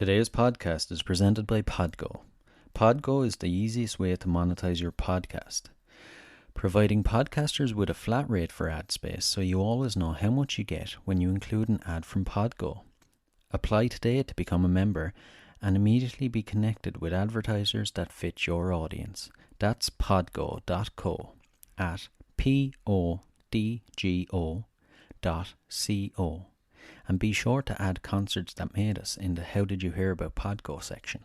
Today's podcast is presented by Podgo. Podgo is the easiest way to monetize your podcast, providing podcasters with a flat rate for ad space so you always know how much you get when you include an ad from Podgo. Apply today to become a member and immediately be connected with advertisers that fit your audience. That's podgo.co at podgo.co. And be sure to add Concerts That Made Us in the How Did You Hear About Podgo section.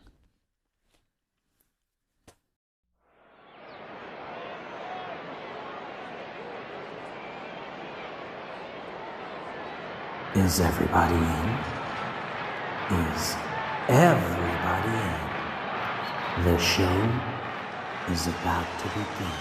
Is everybody in? Is everybody in? The show is about to begin.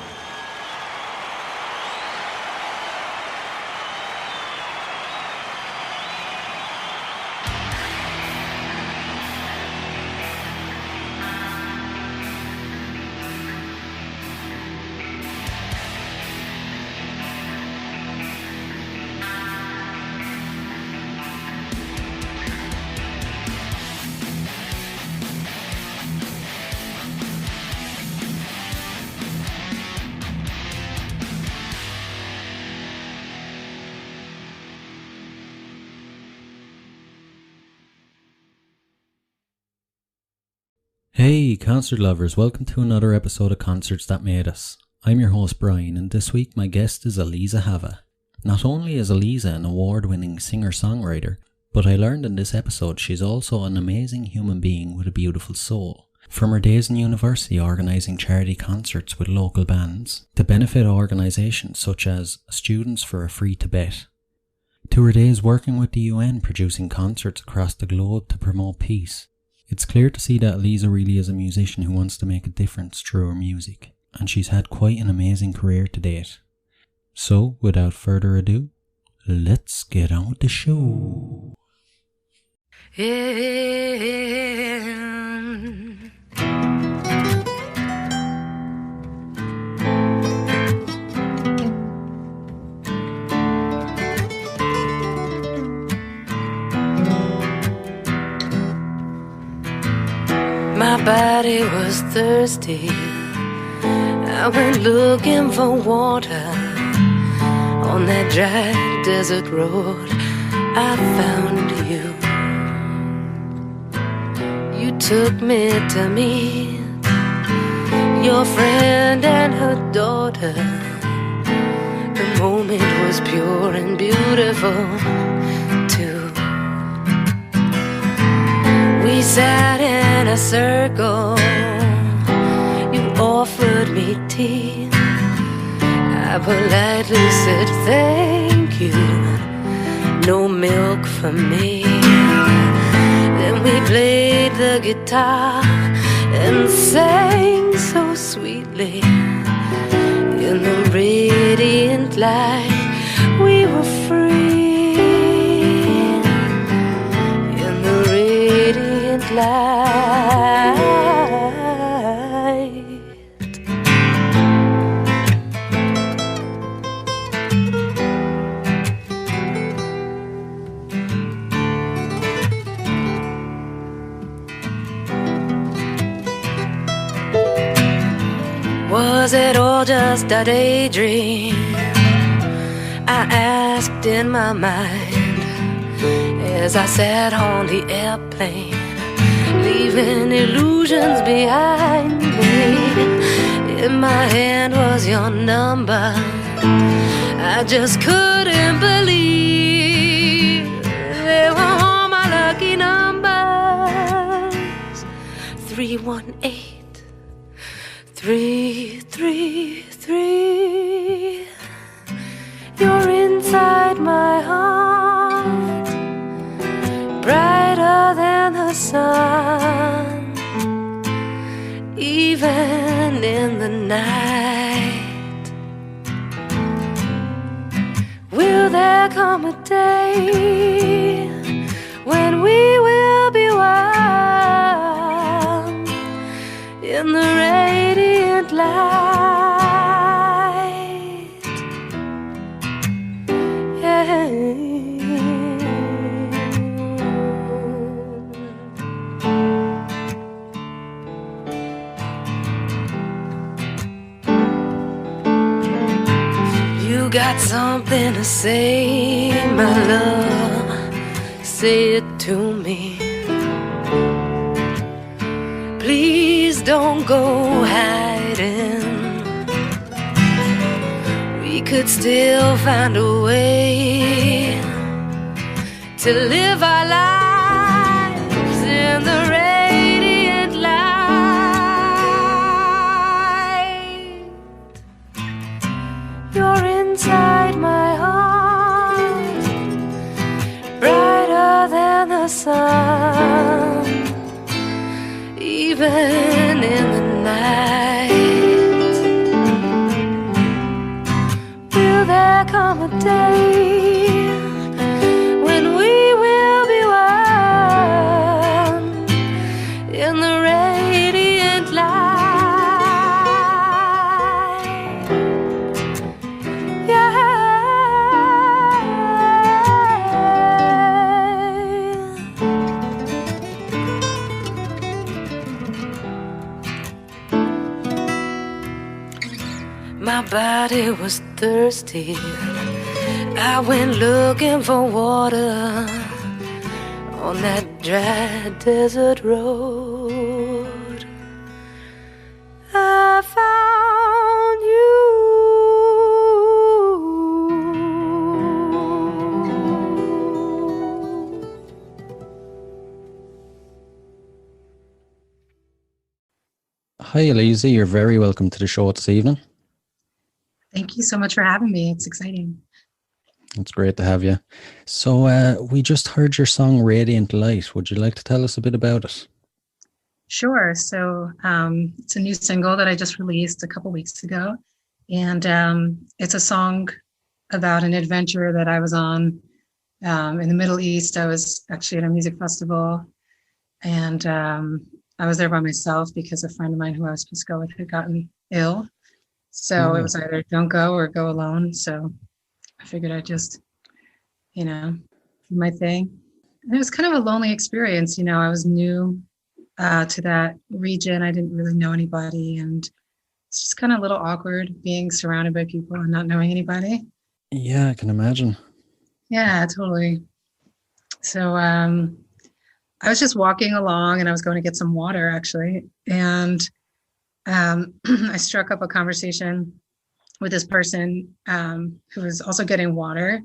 Hey concert lovers, welcome to another episode of Concerts That Made Us. I'm your host Brian, and this week my guest is Aliza Hava. Not only is Eliza an award-winning singer-songwriter, but I learned in this episode she's also an amazing human being with a beautiful soul. From her days in university organising charity concerts with local bands, to benefit organisations such as Students for a Free Tibet, to her days working with the UN producing concerts across the globe to promote peace. It's clear to see that Eliza really is a musician who wants to make a difference through her music, and she's had quite an amazing career to date. So, without further ado, let's get on with the show. My body was thirsty. I went looking for water. On that dry desert road, I found you. You took me to meet your friend and her daughter. The moment was pure and beautiful, too. We sat in a circle. You offered me tea. I politely said thank you. No milk for me. Then we played the guitar and sang so sweetly. In the radiant light, we were free. In the radiant light. Was it all just a daydream? I asked in my mind as I sat on the airplane, leaving illusions behind me. In my hand was your number. I just couldn't believe they were all my lucky numbers. 318 333. You're inside my heart, brighter than the sun, even in the night. Will there come a day when we will be one in the radiant light? Yeah. you got something to say, my love, say it to me. Please don't go hiding. We could still find a way to live our lives in the radiant light. You're inside my heart, brighter than the sun, even in the night. Will there come a day when we will be one in the radiant light? Yeah. My body was thirsty. I went looking for water on that dry desert road. I found you. Hi, Eliza. You're very welcome to the show this evening. Thank you so much for having me. It's exciting. It's great to have you. So we just heard your song Radiant Light. Would you like to tell us a bit about it? Sure. So it's a new single that I just released a couple weeks ago. And it's a song about an adventure that I was on in the Middle East. I was actually at a music festival, and I was there by myself because a friend of mine who I was supposed to go with had gotten ill. So it was either don't go or go alone. So I figured I'd just, do my thing. And it was kind of a lonely experience. I was new to that region. I didn't really know anybody. And it's just kind of a little awkward being surrounded by people and not knowing anybody. Yeah, I can imagine. Yeah, totally. So I was just walking along and I was going to get some water, actually. And I struck up a conversation with this person who was also getting water,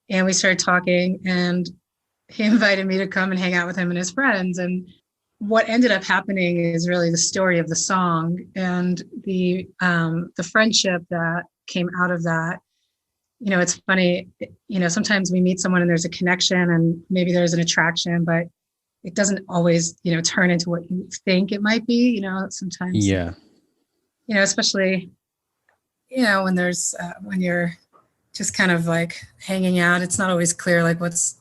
and we started talking, and he invited me to come and hang out with him and his friends. And what ended up happening is really the story of the song and the friendship that came out of that. It's funny, sometimes we meet someone and there's a connection and maybe there's an attraction, but it doesn't always, turn into what you think it might be, sometimes. Yeah. Especially, when there's, when you're just kind of like hanging out, it's not always clear, like what's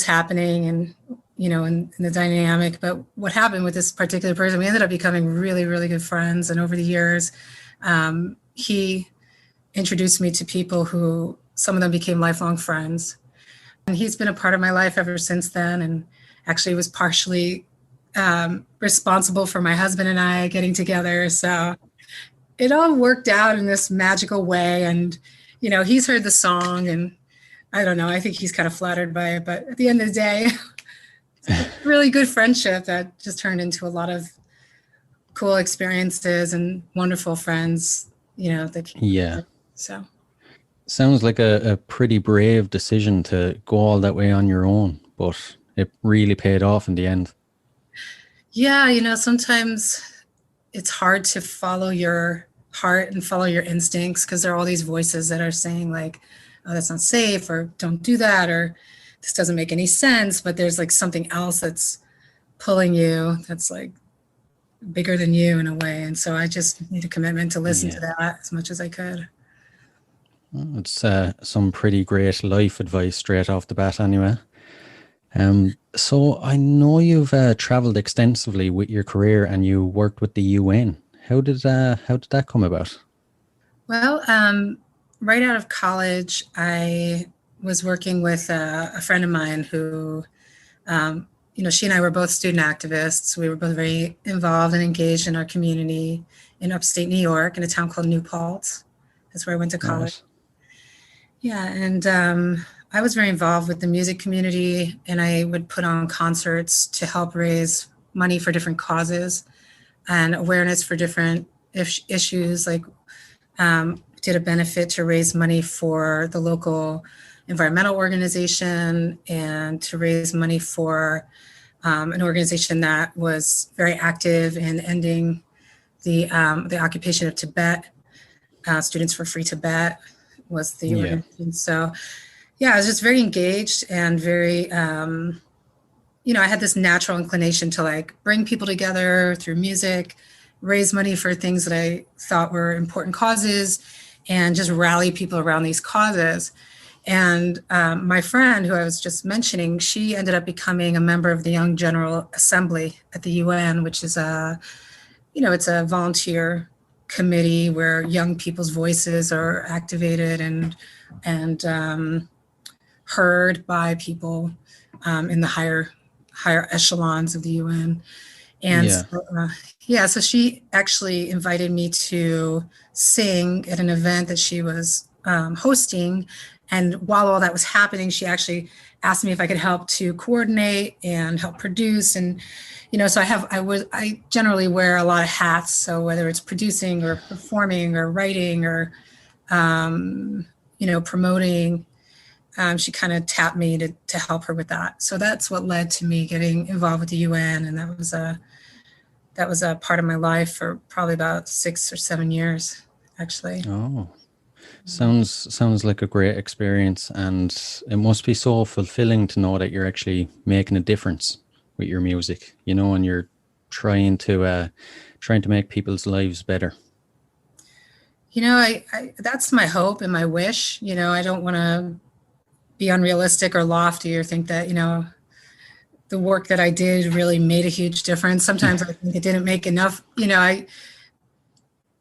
happening and, in the dynamic. But what happened with this particular person, we ended up becoming really, really good friends. And over the years, he introduced me to people who, some of them became lifelong friends. And he's been a part of my life ever since then. And actually was partially responsible for my husband and I getting together. So it all worked out in this magical way. And, he's heard the song, and I don't know, I think he's kind of flattered by it. But at the end of the day, it's a really good friendship that just turned into a lot of cool experiences and wonderful friends, Yeah. So. Sounds like a pretty brave decision to go all that way on your own, but it really paid off in the end. Yeah, sometimes it's hard to follow your heart and follow your instincts because there are all these voices that are saying like, oh, that's not safe, or don't do that, or this doesn't make any sense. But there's like something else that's pulling you that's like bigger than you in a way. And so I just made a commitment to listen to that as much as I could. Well, it's some pretty great life advice straight off the bat anyway. So I know you've traveled extensively with your career and you worked with the UN. How did that come about? Well, right out of college, I was working with a friend of mine who, she and I were both student activists. We were both very involved and engaged in our community in upstate New York in a town called New Paltz. That's where I went to college. Yeah, and I was very involved with the music community, and I would put on concerts to help raise money for different causes and awareness for different issues. Like, did a benefit to raise money for the local environmental organization and to raise money for an organization that was very active in ending the occupation of Tibet. Students for Free Tibet was the Yeah. organization. So yeah, I was just very engaged and very, I had this natural inclination to like bring people together through music, raise money for things that I thought were important causes, and just rally people around these causes. And my friend, who I was just mentioning, she ended up becoming a member of the Young General Assembly at the UN, which is it's a volunteer committee where young people's voices are activated and heard by people in the higher echelons of the UN. And so she actually invited me to sing at an event that she was hosting. And while all that was happening, she actually asked me if I could help to coordinate and help produce. And, so I generally wear a lot of hats. So whether it's producing or performing or writing or, promoting, she kind of tapped me to help her with that. So that's what led to me getting involved with the UN. And that was a part of my life for probably about 6 or 7 years, actually. Oh, sounds like a great experience, and it must be so fulfilling to know that you're actually making a difference with your music, and you're trying to make people's lives better. I that's my hope and my wish. I don't want to be unrealistic or lofty or think that, the work that I did really made a huge difference. Sometimes I think it didn't make enough. I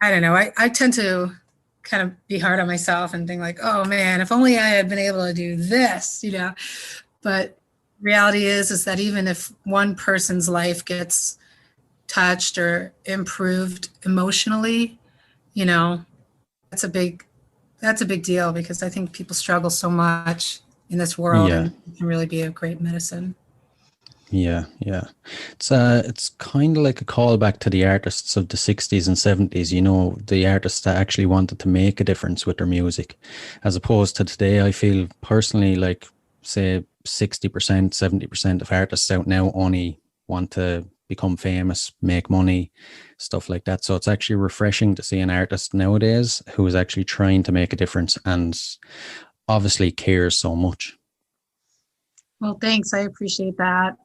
don't know. I tend to kind of be hard on myself and think like, oh man, if only I had been able to do this, But reality is that even if one person's life gets touched or improved emotionally, that's a big deal, because I think people struggle so much in this world, and it can really be a great medicine. Yeah. It's kind of like a callback to the artists of the 60s and 70s, the artists that actually wanted to make a difference with their music, as opposed to today. I feel personally like, say, 60%, 70% of artists out now only want to become famous, make money, stuff like that. So it's actually refreshing to see an artist nowadays who is actually trying to make a difference and obviously cares so much. Well, thanks. I appreciate that.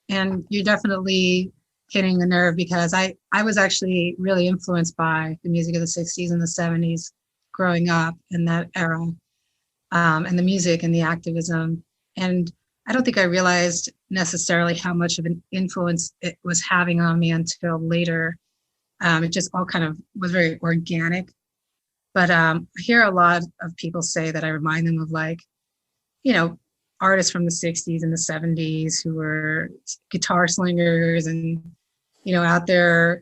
And you're definitely hitting the nerve, because I was actually really influenced by the music of the 60s and the 70s growing up in that era, and the music and the activism. And I don't think I realized necessarily how much of an influence it was having on me until later. It just all kind of was very organic. But I hear a lot of people say that I remind them of, like, artists from the 60s and the 70s who were guitar slingers and, out there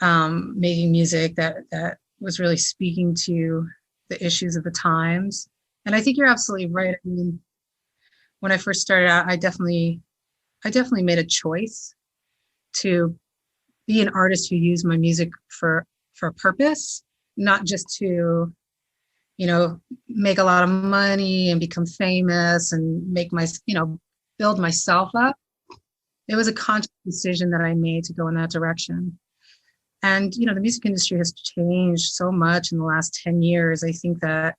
making music that was really speaking to the issues of the times. And I think you're absolutely right. I mean, when I first started out, I definitely made a choice to be an artist who used my music for a purpose, not just to, make a lot of money and become famous and make build myself up. It was a conscious decision that I made to go in that direction. And, the music industry has changed so much in the last 10 years. I think that,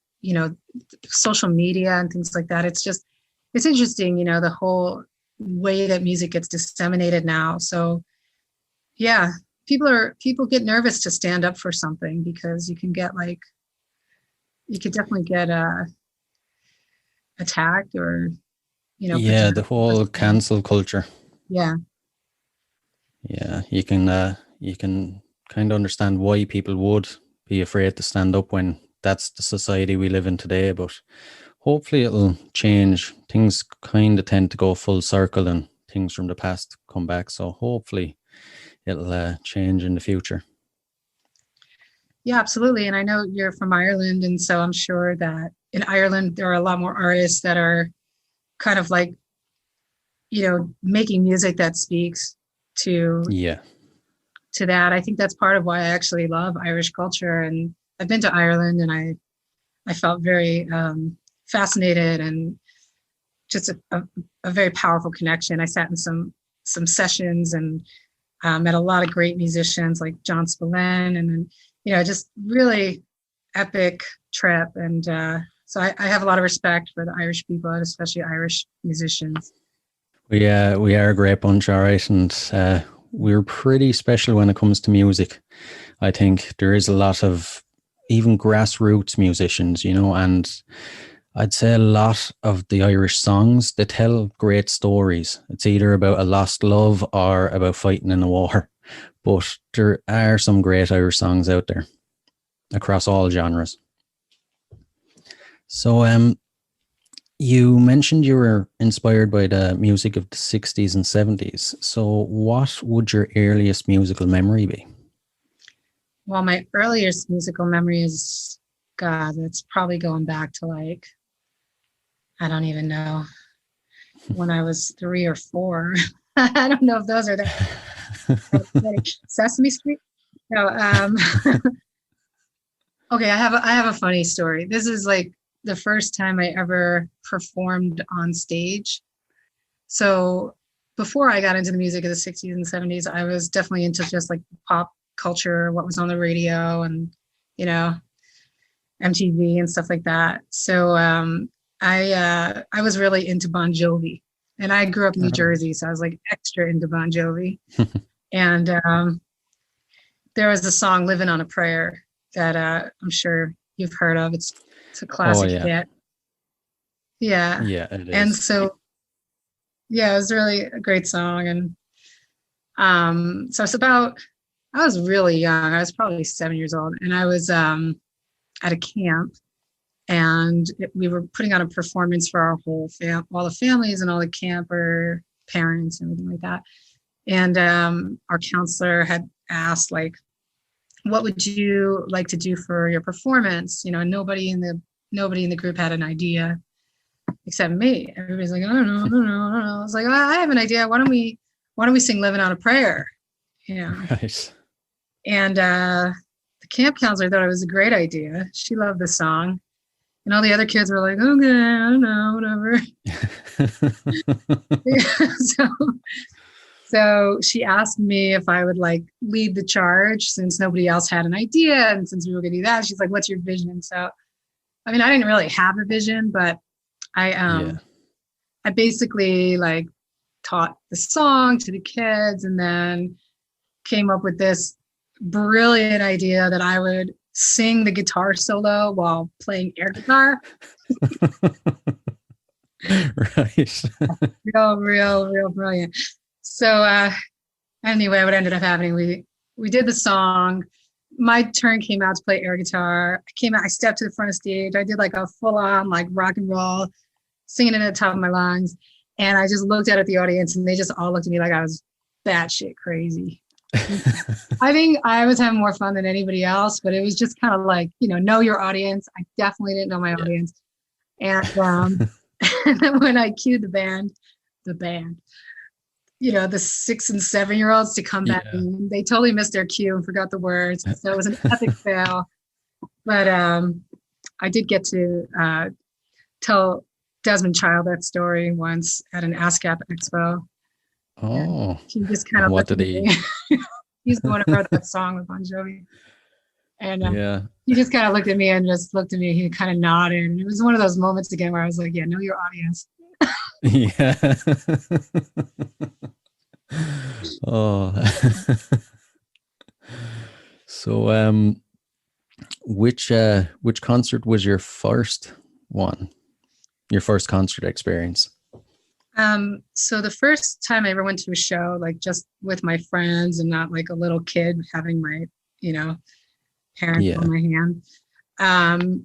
social media and things like that, it's interesting, the whole way that music gets disseminated now. So yeah, people get nervous to stand up for something, because you could definitely get attacked or, the whole cancel culture. Yeah. You can kind of understand why people would be afraid to stand up when that's the society we live in today. But hopefully it'll change. Things kind of tend to go full circle, and things from the past come back. So hopefully it'll change in the future. Yeah, absolutely. And I know you're from Ireland, and so I'm sure that in Ireland there are a lot more artists that are kind of like, making music that speaks to Yeah. that. I think that's part of why I actually love Irish culture. And I've been to Ireland, and I felt very fascinated, and just a very powerful connection. I sat in some sessions and met a lot of great musicians like John Spillane, and then just really epic trip. And so I have a lot of respect for the Irish people, and especially Irish musicians. We are a great bunch, all right, and we're pretty special when it comes to music. I think there is a lot of even grassroots musicians, and I'd say a lot of the Irish songs, they tell great stories. It's either about a lost love or about fighting in a war. But there are some great Irish songs out there across all genres. So you mentioned you were inspired by the music of the 60s and 70s. So what would your earliest musical memory be? Well, my earliest musical memory is, God, it's probably going back to like, I don't even know, when I was 3 or 4. I don't know if those are the Sesame Street. No. Okay, I have a funny story. This is like the first time I ever performed on stage. So before I got into the music of the 60s and 70s, I was definitely into just like pop culture, what was on the radio, and MTV and stuff like that. So I was really into Bon Jovi, and I grew up in New Jersey, so I was like extra into Bon Jovi. And there was the song "Living on a Prayer" that I'm sure you've heard of. It's a classic hit. Yeah. Yeah, it is. And so, yeah, it was really a great song. And so I was really young. I was probably 7 years old, and I was at a camp, and we were putting on a performance for our whole all the families and all the camper parents and everything like that. And our counselor had asked, like, what would you like to do for your performance? And nobody in the group had an idea except me. Everybody's like, I don't know. I was like, I have an idea. Why don't we sing "Living on a Prayer"? Right. And the camp counselor thought it was a great idea. She loved the song. And all the other kids were like, okay, I don't know, whatever. So she asked me if I would like lead the charge, since nobody else had an idea. And since we were going to do that, she's like, what's your vision? So, I mean, I didn't really have a vision, but I basically like taught the song to the kids, and then came up with this brilliant idea that I would sing the guitar solo while playing air guitar. Right. real brilliant. So anyway, what ended up happening, we did the song. My turn came out to play air guitar. I stepped to the front of stage. I did like a full on like rock and roll, singing it at the top of my lungs. And I just looked out at the audience, and they just all looked at me like I was batshit crazy. I think I was having more fun than anybody else, but it was just kind of like, know your audience. I definitely didn't know my audience. And, and then when I cued the band, the 6 and 7 year olds to come back in, they totally missed their cue and forgot the words. So it was an epic fail. But I did get to tell Desmond Child that story once at an ASCAP expo. Oh, he just kind of what did he? He's the one who wrote that song with Bon Jovi, and he just kind of looked at me and just looked at me. He kind of nodded, and it was one of those moments again where I was like, "Yeah, know your audience." Yeah. Oh. So, which concert was your first one? Your first concert experience? So the first time I ever went to a show, like just with my friends and not like a little kid having my, parents on my hand.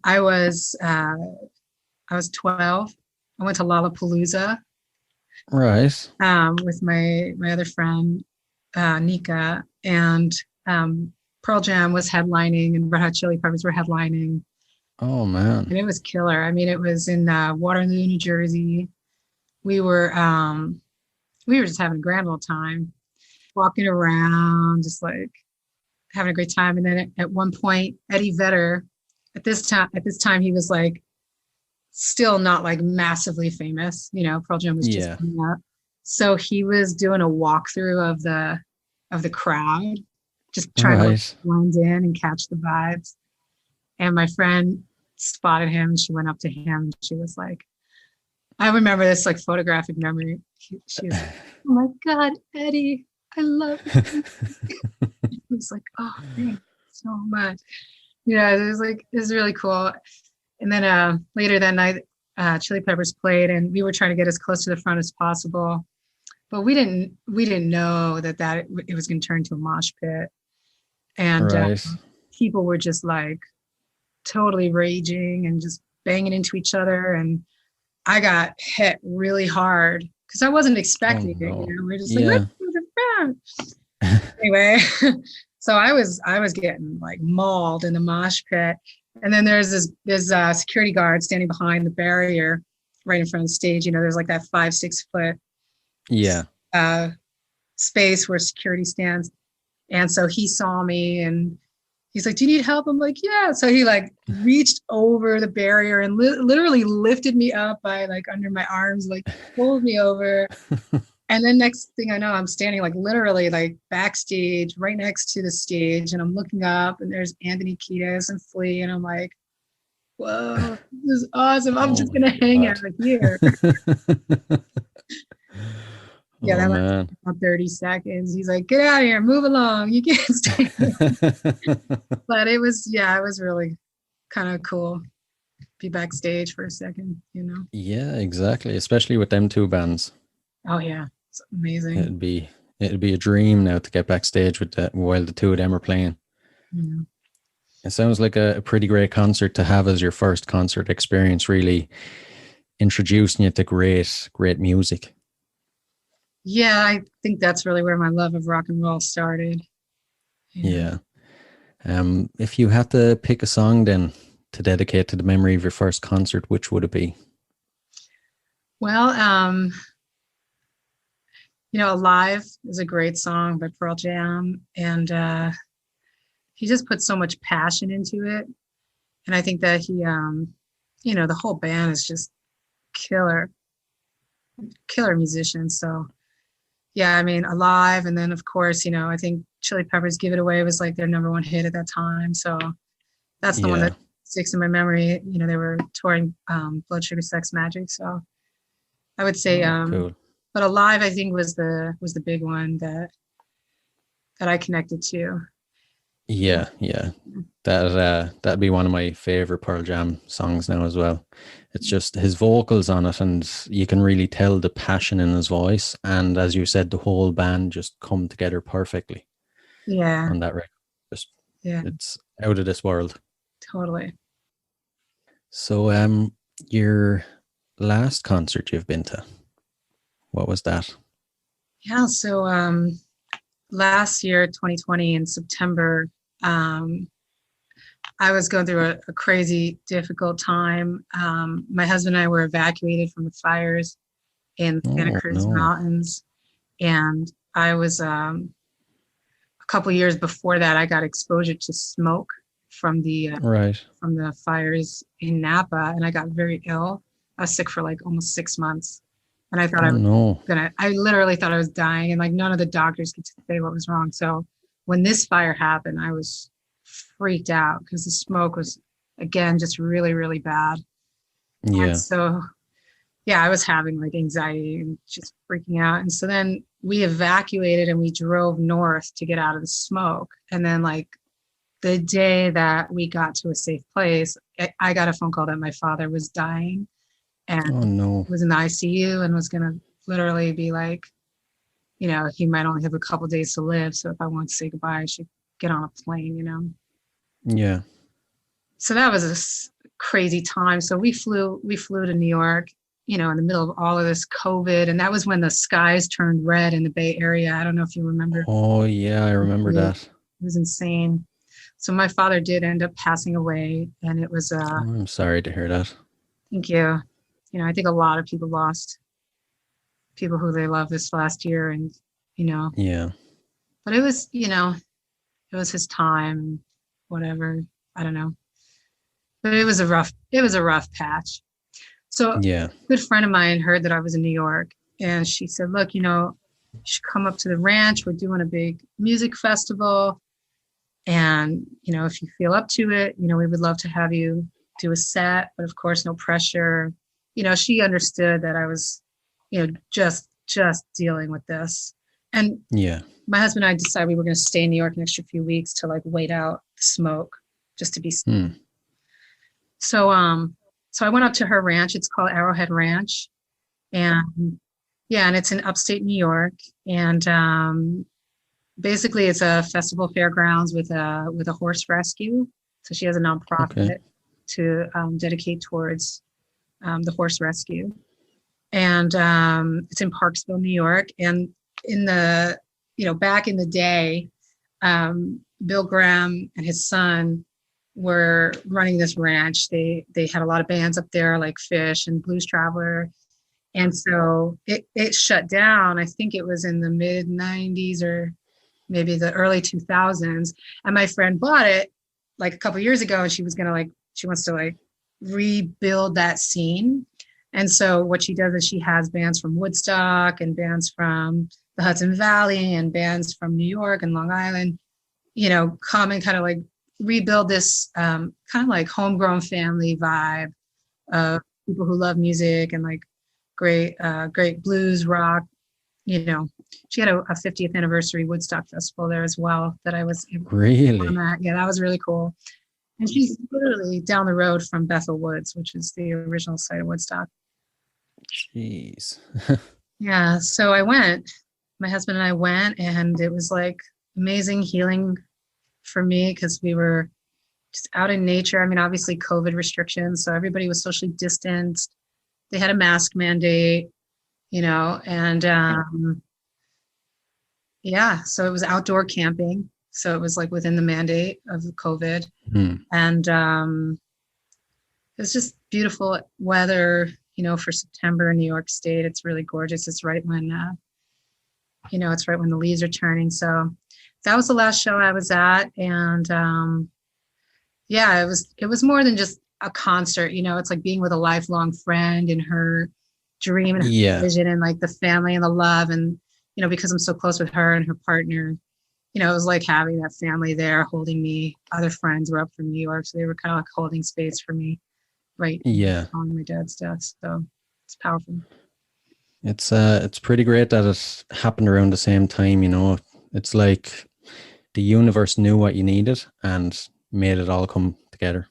I was 12. I went to Lollapalooza. Right. With my other friend, Nika, and Pearl Jam was headlining and Red Hot Chili Peppers were headlining. Oh man. And it was killer. I mean, it was in Waterloo, New Jersey. We were just having a grand old time, walking around, just like having a great time. And then at one point, Eddie Vedder, at this time, he was like still not like massively famous. You know, Pearl Jam was just coming up. So he was doing a walkthrough of the crowd, just trying to blend in and catch the vibes. And my friend spotted him. She went up to him and she was like, I remember this like photographic memory. She was like, oh my God, Eddie, I love you. He was like, oh, thanks so much. Yeah, it was really cool. And then later that night, Chili Peppers played and we were trying to get as close to the front as possible. But we didn't know that it was going to turn into a mosh pit. And people were just like totally raging and just banging into each other. And I got hit really hard because I wasn't expecting it. You know, we're just like, let's do the front. Anyway, so I was getting like mauled in the mosh pit. And then there's this security guard standing behind the barrier right in front of the stage. You know, there's like that 5-6 foot space where security stands. And so he saw me and he's like, do you need help? I'm like, yeah. So he like reached over the barrier and literally lifted me up by like under my arms, like pulled me over. And then next thing I know, I'm standing like literally like backstage right next to the stage. And I'm looking up and there's Anthony Kiedis and Flea. And I'm like, whoa, this is awesome. I'm just going to hang out here. Yeah, that lasted about 30 seconds. He's like, get out of here, move along. You can't stay here. But it was really kind of cool. Be backstage for a second, you know? Yeah, exactly. Especially with them two bands. Oh yeah. It's amazing. It'd be a dream now to get backstage with that while the two of them are playing. Yeah. It sounds like a pretty great concert to have as your first concert experience, really introducing you to great music. Yeah, I think that's really where my love of rock and roll started. Yeah. If you had to pick a song then to dedicate to the memory of your first concert, which would it be? Well, you know, Alive is a great song by Pearl Jam. And he just put so much passion into it. And I think that he, you know, the whole band is just killer musicians. So yeah, I mean, Alive. And then of course, you know, I think Chili Peppers Give It Away was like their number one hit at that time. So that's the one that sticks in my memory. You know, they were touring Blood Sugar Sex Magic. So I would say, cool. But Alive, I think was the big one that I connected to. Yeah. That'd be one of my favorite Pearl Jam songs now as well. It's just his vocals on it, and you can really tell the passion in his voice. And as you said, the whole band just come together perfectly. Yeah. On that record, it's out of this world. Totally. So, your last concert you've been to, what was that? Yeah. So, last year, 2020 in September, I was going through a crazy, difficult time. My husband and I were evacuated from the fires in the Santa Cruz Mountains. And I was, a couple of years before that, I got exposure to smoke from the fires in Napa. And I got very ill. I was sick for like almost 6 months. And I thought I literally thought I was dying. And like none of the doctors could say what was wrong. So when this fire happened, I was freaked out because the smoke was, again, just really, really bad. Yeah. And so, yeah, I was having like anxiety and just freaking out. And so then we evacuated and we drove north to get out of the smoke. And then like the day that we got to a safe place, I got a phone call that my father was dying and was in the ICU and was going to literally be like, you know, he might only have a couple days to live. So if I want to say goodbye, I should get on a plane, you know? Yeah. So that was a crazy time. So we flew to New York, you know, in the middle of all of this COVID. And that was when the skies turned red in the Bay Area. I don't know if you remember. Oh yeah, I remember that. It was insane. So my father did end up passing away, and it was, I'm sorry to hear that. thank you. You know, I think a lot of people lost people who they love this last year, and, you know, Yeah. but it was, you know, it was his time, whatever. I don't know. But it was a rough patch. So a Yeah. good friend of mine heard that I was in New York, and she said, look, you know, you should come up to the ranch. We're doing a big music festival. And, you know, if you feel up to it, you know, we would love to have you do a set, but of course, no pressure. You know, she understood that I was, you know, just dealing with this. And Yeah. my husband and I decided we were going to stay in New York an extra few weeks to like wait out the smoke, just to be safe. Hmm. So I went up to her ranch. It's called Arrowhead Ranch. And yeah, and it's in upstate New York. And basically it's a festival fairgrounds with a horse rescue. So she has a nonprofit to dedicate towards the horse rescue. And it's in Parksville, New York. And in the, you know, back in the day, Bill Graham and his son were running this ranch. They had a lot of bands up there like Fish and Blues Traveler. And so it shut down. I think it was in the mid 90s or maybe the early 2000s. And my friend bought it like a couple years ago, and she wants to like rebuild that scene. And so what she does is she has bands from Woodstock and bands from the Hudson Valley and bands from New York and Long Island, you know, come and kind of like rebuild this kind of like homegrown family vibe of people who love music and like great blues rock. You know, she had a 50th anniversary Woodstock festival there as well that I was Really? yeah, that was really cool. And she's literally down the road from Bethel Woods, which is the original site of Woodstock. Jeez. Yeah, so I went. My husband and I went, and it was like amazing healing for me because we were just out in nature. I mean, obviously COVID restrictions, so everybody was socially distanced. They had a mask mandate, you know, and yeah, so it was outdoor camping. So it was like within the mandate of COVID. And it was just beautiful weather, you know, for September in New York State. It's really gorgeous. It's right when, you know, it's right when the leaves are turning. So that was the last show I was at. And yeah, it was more than just a concert, you know, it's like being with a lifelong friend and her dream and her vision and like the family and the love. And, you know, because I'm so close with her and her partner, you know, it was like having that family there holding me. Other friends were up from New York, so they were kind of like holding space for me, right? Yeah. On my dad's death, so it's powerful. It's pretty great that it happened around the same time. You know, it's like the universe knew what you needed and made it all come together,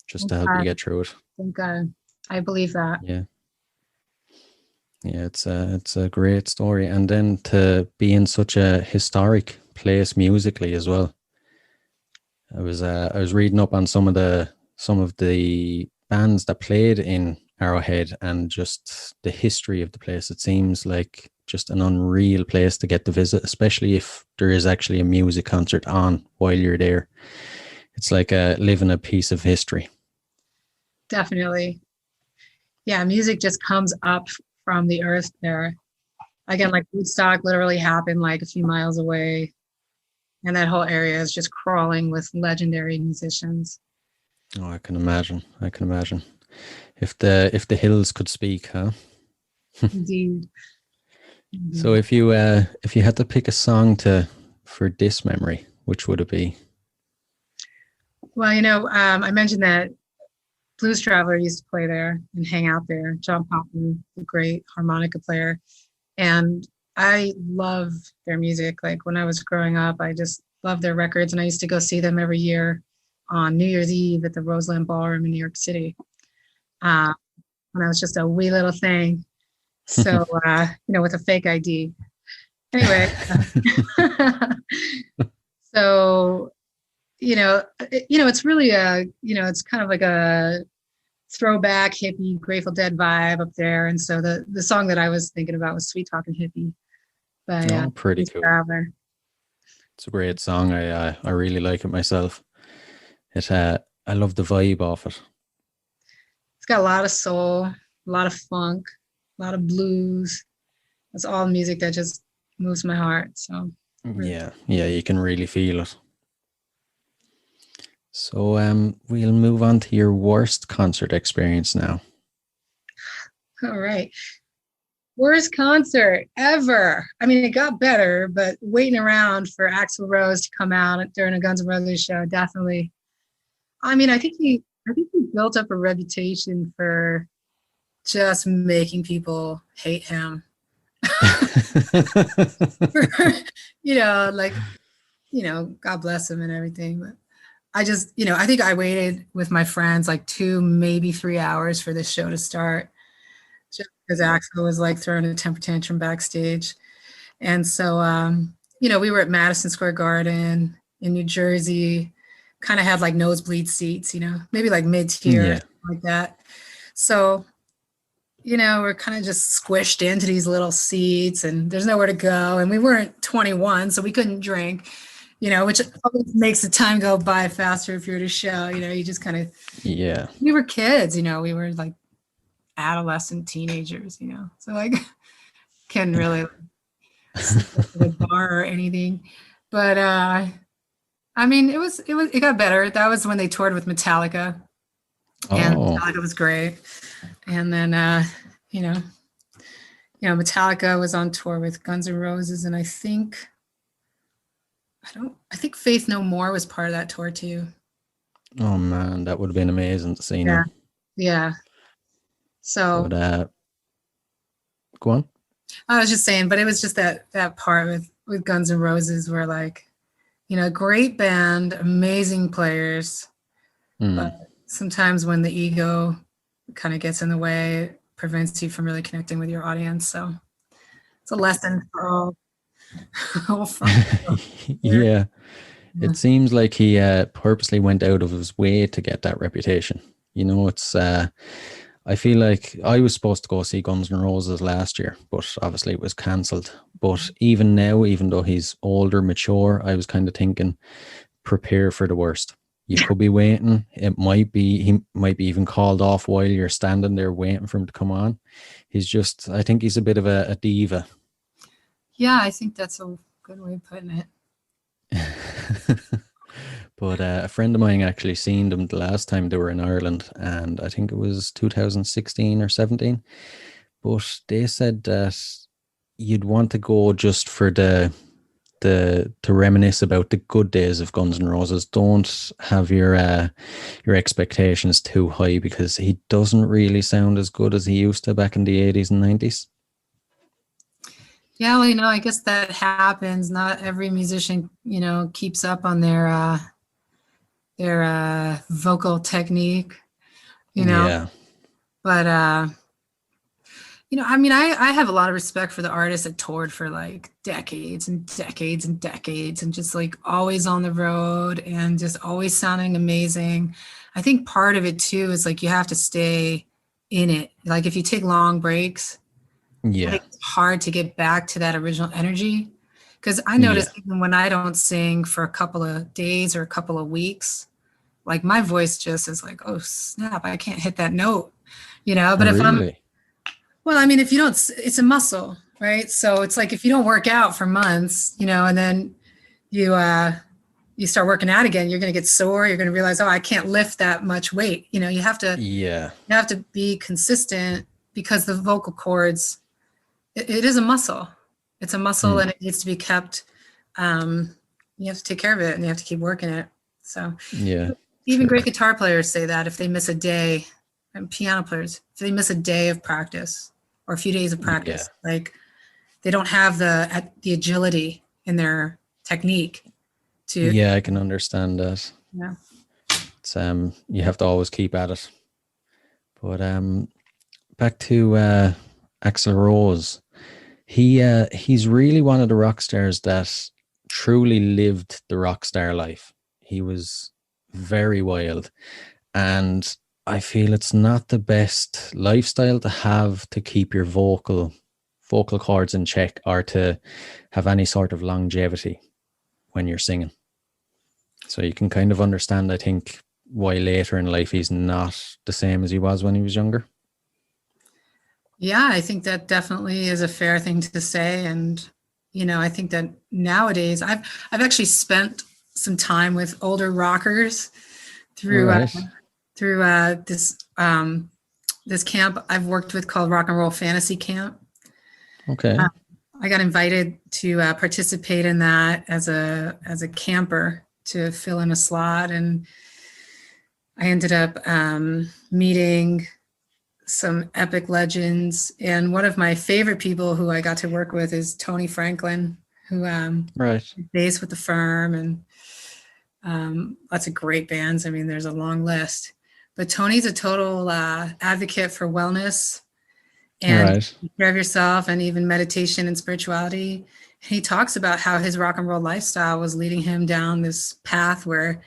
just to help you get through it. Thank God, I believe that. Yeah. Yeah, it's a great story, and then to be in such a historic place musically as well. I was reading up on some of the bands that played in Arrowhead and just the history of the place. It seems like just an unreal place to get to visit, especially if there is actually a music concert on while you're there. It's like living a piece of history. Definitely. Yeah, music just comes up from the earth there. Again, like Woodstock literally happened like a few miles away. And that whole area is just crawling with legendary musicians. Oh, I can imagine. If the hills could speak, huh? Indeed. So if you had to pick a song for this memory, which would it be? Well, you know, I mentioned that Blues Traveler used to play there and hang out there. John Popham, the great harmonica player. And I love their music. Like when I was growing up, I just loved their records. And I used to go see them every year on New Year's Eve at the Roseland Ballroom in New York City. When I was just a wee little thing. So, you know, with a fake ID. Anyway. So, you know, it's really it's kind of like a throwback hippie Grateful Dead vibe up there. And so the song that I was thinking about was Sweet Talking Hippie by pretty cool. Traveler. It's a great song. I really like it myself. I love the vibe of it. It's got a lot of soul, a lot of funk, a lot of blues. It's all music that just moves my heart. So Yeah, you can really feel it. So we'll move on to your worst concert experience now. all right. Worst concert ever. I mean, it got better, but waiting around for Axl Rose to come out during a Guns N' Roses show, definitely. I mean, I think he built up a reputation for just making people hate him. Like, God bless him and everything. But I just, I think I waited with my friends like 2, maybe 3 hours for this show to start, just because Axel was like throwing a temper tantrum backstage. And so, we were at Madison Square Garden in New Jersey, kind of had like nosebleed seats, maybe like mid-tier, like that. So, we're kind of just squished into these little seats and there's nowhere to go. And we weren't 21, so we couldn't drink, which always makes the time go by faster if you're at a show. You just kind of, we were kids, we were like adolescent teenagers, so like couldn't really sit at a bar or anything. But I mean, it got better. That was when they toured with Metallica. And Metallica was great. And then, Metallica was on tour with Guns N' Roses. And I think Faith No More was part of that tour too. Oh man, that would have been amazing to see now. Yeah. So, but, go on. I was just saying, but it was just that part with Guns N' Roses where like, great band, amazing players, but sometimes when the ego kind of gets in the way, it prevents you from really connecting with your audience. So it's a lesson for all. Yeah. It seems like he purposely went out of his way to get that reputation. It's I feel like I was supposed to go see Guns N' Roses last year, but obviously it was cancelled. But even now, even though he's older, mature, I was kind of thinking, prepare for the worst. You could be waiting. He might be even called off while you're standing there waiting for him to come on. I think he's a bit of a diva. Yeah, I think that's a good way of putting it. But a friend of mine actually seen them the last time they were in Ireland, and I think it was 2016 or 17. But they said that you'd want to go just for to reminisce about the good days of Guns N' Roses. Don't have your expectations too high, because he doesn't really sound as good as he used to back in the 80s and 90s. Yeah, well, I guess that happens. Not every musician, keeps up on their vocal technique, Yeah. But, I mean, I have a lot of respect for the artists that toured for like decades and decades and decades and just like always on the road and just always sounding amazing. I think part of it too is like you have to stay in it. Like if you take long breaks, it's hard to get back to that original energy. Because I notice even when I don't sing for a couple of days or a couple of weeks, like my voice just is like, oh snap, I can't hit that note, But if you don't, it's a muscle, right? So it's like if you don't work out for months, and then you start working out again, you're going to get sore. You're going to realize, oh, I can't lift that much weight. You have to be consistent, because the vocal cords, it is a muscle. It's a muscle and it needs to be kept. You have to take care of it and you have to keep working it. So even great guitar players say that if they miss a day, and piano players, if they miss a day of practice or a few days of practice, like they don't have the agility in their technique to. Yeah, I can understand that. Yeah. It's you have to always keep at it. But back to Axl Rose. He's really one of the rock stars that truly lived the rock star life. He was very wild, and I feel it's not the best lifestyle to have to keep your vocal cords in check or to have any sort of longevity when you're singing. So you can kind of understand, I think, why later in life he's not the same as he was when he was younger? Yeah, I think that definitely is a fair thing to say. And, I think that nowadays I've actually spent some time with older rockers through Right. this camp I've worked with called Rock and Roll Fantasy Camp. Okay. I got invited to participate in that as a camper to fill in a slot, and I ended up meeting some epic legends. And one of my favorite people who I got to work with is Tony Franklin, who Right. bass with the Firm, and lots of great bands. I mean, there's a long list. But Tony's a total advocate for wellness and Right. take care of yourself, and even meditation and spirituality. And he talks about how his rock and roll lifestyle was leading him down this path where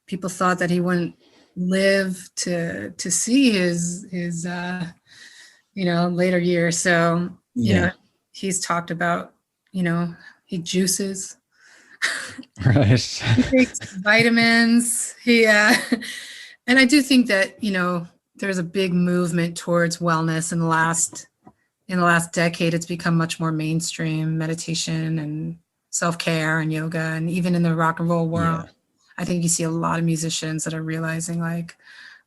people thought that he wouldn't live to see his later years. So he's talked about he juices, Right. he takes vitamins, and I do think that there's a big movement towards wellness in the last decade. It's become much more mainstream, meditation and self-care and yoga. And even in the rock and roll world, I think you see a lot of musicians that are realizing like,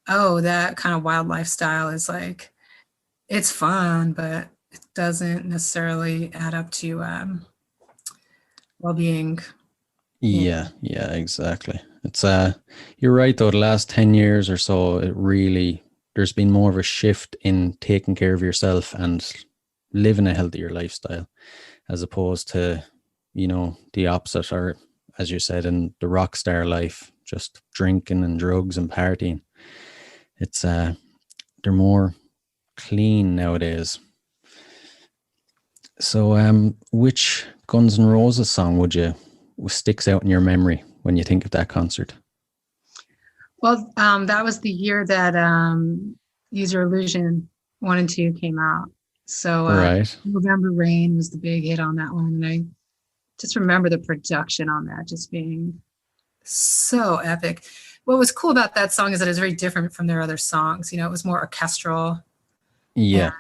oh, that kind of wild lifestyle is like, it's fun, but it doesn't necessarily add up to well-being. Yeah, exactly. It's you're right though, the last 10 years or so, there's been more of a shift in taking care of yourself and living a healthier lifestyle, as opposed to, the opposite, or as you said, in the rock star life, just drinking and drugs and partying. It's they're more clean nowadays. So which Guns N' Roses song sticks out in your memory when you think of that concert? Well, that was the year that Use Your Illusion 1 and 2 came out. So Right. November Rain was the big hit on that one. And I just remember the production on that just being so epic. What was cool about that song is that it was very different from their other songs. It was more orchestral. Yeah.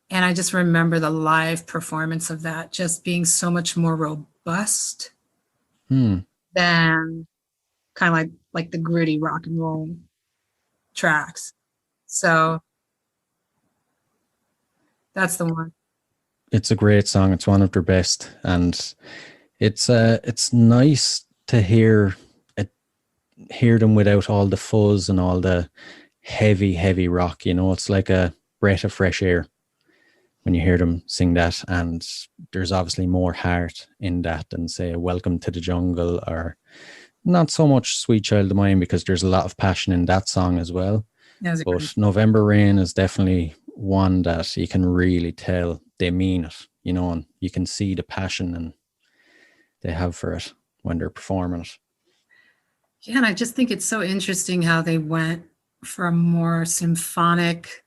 And I just remember the live performance of that just being so much more robust than kind of like the gritty rock and roll tracks. So that's the one. It's a great song. It's one of their best, and it's nice to hear them without all the fuzz and all the heavy rock. It's like a breath of fresh air when you hear them sing that. And there's obviously more heart in that than, say, Welcome to the Jungle, or not so much Sweet Child of Mine, because there's a lot of passion in that song as well. But November Rain is definitely one that you can really tell they mean it, and you can see the passion and they have for it when they're performing it. Yeah, and I just think it's so interesting how they went for a more symphonic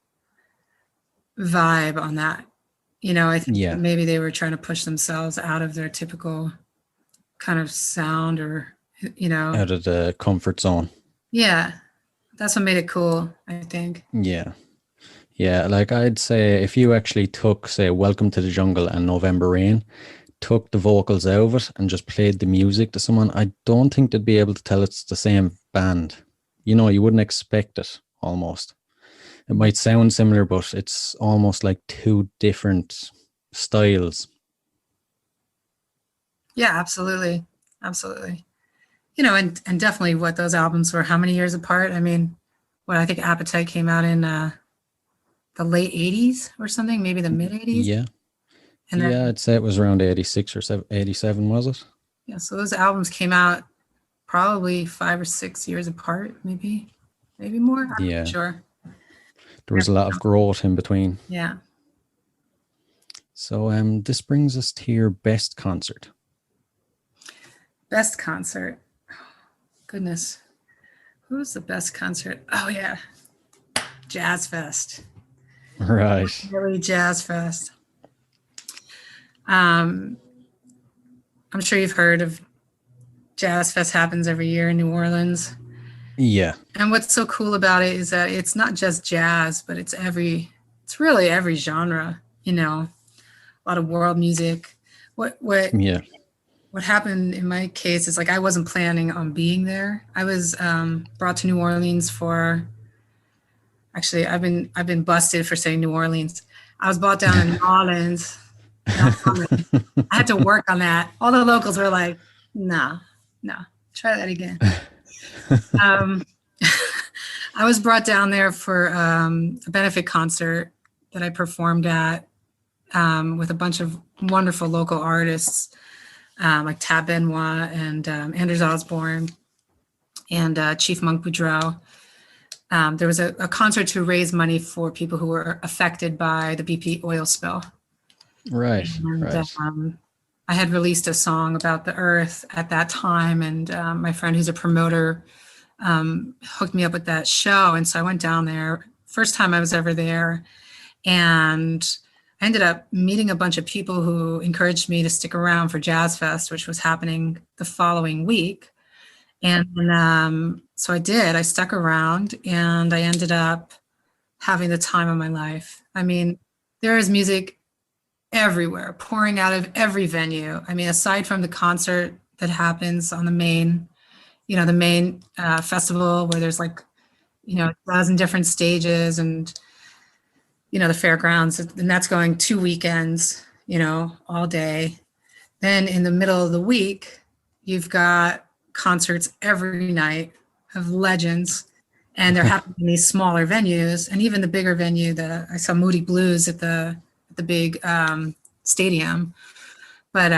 vibe on that. I think maybe they were trying to push themselves out of their typical kind of sound, or out of the comfort zone. Yeah, that's what made it cool, I think. Yeah, like I'd say if you actually took, say, Welcome to the Jungle and November Rain, took the vocals out of it and just played the music to someone, I don't think they'd be able to tell it's the same band. You wouldn't expect it almost. It might sound similar, but it's almost like two different styles. Yeah, absolutely. Absolutely. And definitely what those albums were, how many years apart? I mean, I think Appetite came out in the late 80s or something, maybe the mid 80s. Yeah. And then, I'd say it was around 86 or 87, was it? Yeah, so those albums came out probably 5 or 6 years apart, maybe more. I'm not sure. There was a lot of growth in between. Yeah. So this brings us to your best concert. Best concert. Goodness. Who was the best concert? Oh, yeah. Jazz Fest. Right. Really Jazz Fest. I'm sure you've heard of Jazz Fest. Happens every year in New Orleans. Yeah. And what's so cool about it is that it's not just jazz, but it's really every genre, a lot of world music. What what Yeah. what happened in my case is like I wasn't planning on being there. I was brought to New Orleans for actually I've been busted for saying New Orleans. I was brought down in New Orleans. I had to work on that. All the locals were like, "No, no, try that again." Um, I was brought down there for a benefit concert that I performed at with a bunch of wonderful local artists like Tab Benoit and Anders Osborne and Chief Monk Boudreau. There was a concert to raise money for people who were affected by the BP oil spill. Right. And Right. I had released a song about the earth at that time, and my friend who's a promoter hooked me up with that show. And so I went down there, first time I was ever there, and I ended up meeting a bunch of people who encouraged me to stick around for Jazz Fest, which was happening the following week. And so I did. I stuck around, and I ended up having the time of my life. I mean, there is music everywhere, pouring out of every venue. I mean, aside from the concert that happens on the main festival where there's like, a dozen different stages and, the fairgrounds, and that's going 2 weekends, all day. Then in the middle of the week, you've got concerts every night of legends, and they're happening in these smaller venues, and even the bigger venue. I saw Moody Blues at the big stadium, but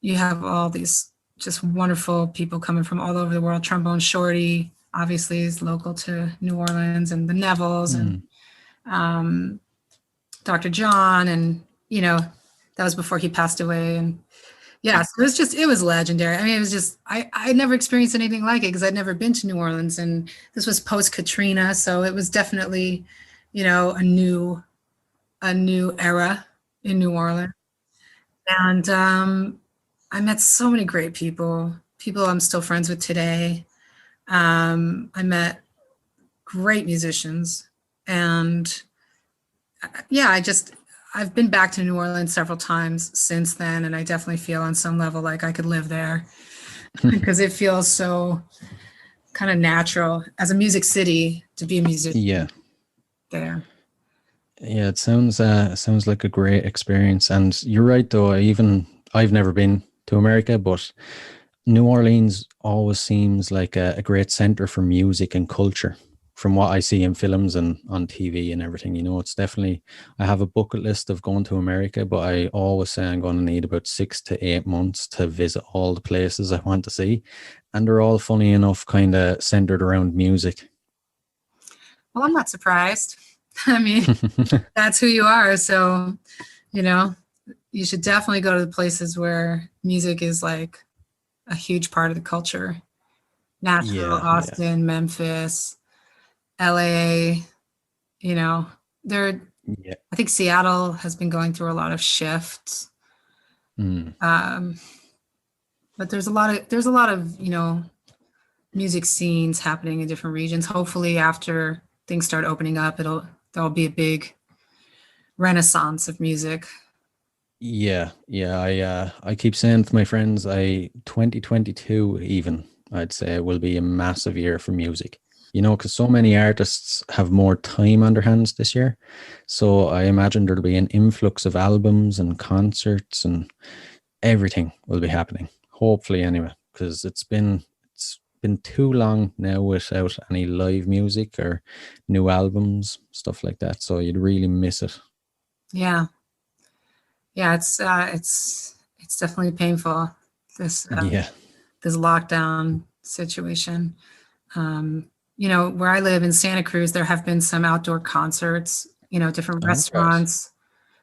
you have all these just wonderful people coming from all over the world. Trombone Shorty obviously is local to New Orleans, and the Nevilles and Dr. John, and that was before he passed away. And yeah, so it was legendary. I mean, it was just I never experienced anything like it because I'd never been to New Orleans, and this was post Katrina, so it was definitely a new era in New Orleans. And I met so many great people I'm still friends with today. I met great musicians, and yeah, I've been back to New Orleans several times since then, and I definitely feel on some level like I could live there because it feels so kind of natural as a music city to be a musician there. Yeah, it sounds like a great experience. And you're right though, I've never been to America, but New Orleans always seems like a great center for music and culture from what I see in films and on TV and everything. It's definitely, I have a bucket list of going to America, but I always say I'm going to need about 6 to 8 months to visit all the places I want to see. And they're all, funny enough, kind of centered around music. Well, I'm not surprised. I mean, that's who you are. So, you should definitely go to the places where music is like a huge part of the culture. Nashville, Austin, Memphis, LA, I think Seattle has been going through a lot of shifts. But there's a lot of, music scenes happening in different regions. Hopefully after things start opening up, there'll be a big renaissance of music. Yeah. I keep saying to my friends, 2022 even, I'd say, will be a massive year for music. Because so many artists have more time on their hands this year. So I imagine there'll be an influx of albums and concerts, and everything will be happening. Hopefully, anyway, because it's been too long now without any live music or new albums, stuff like that. So you'd really miss it. Yeah. It's definitely painful. This lockdown situation. Where I live in Santa Cruz, there have been some outdoor concerts, different restaurants,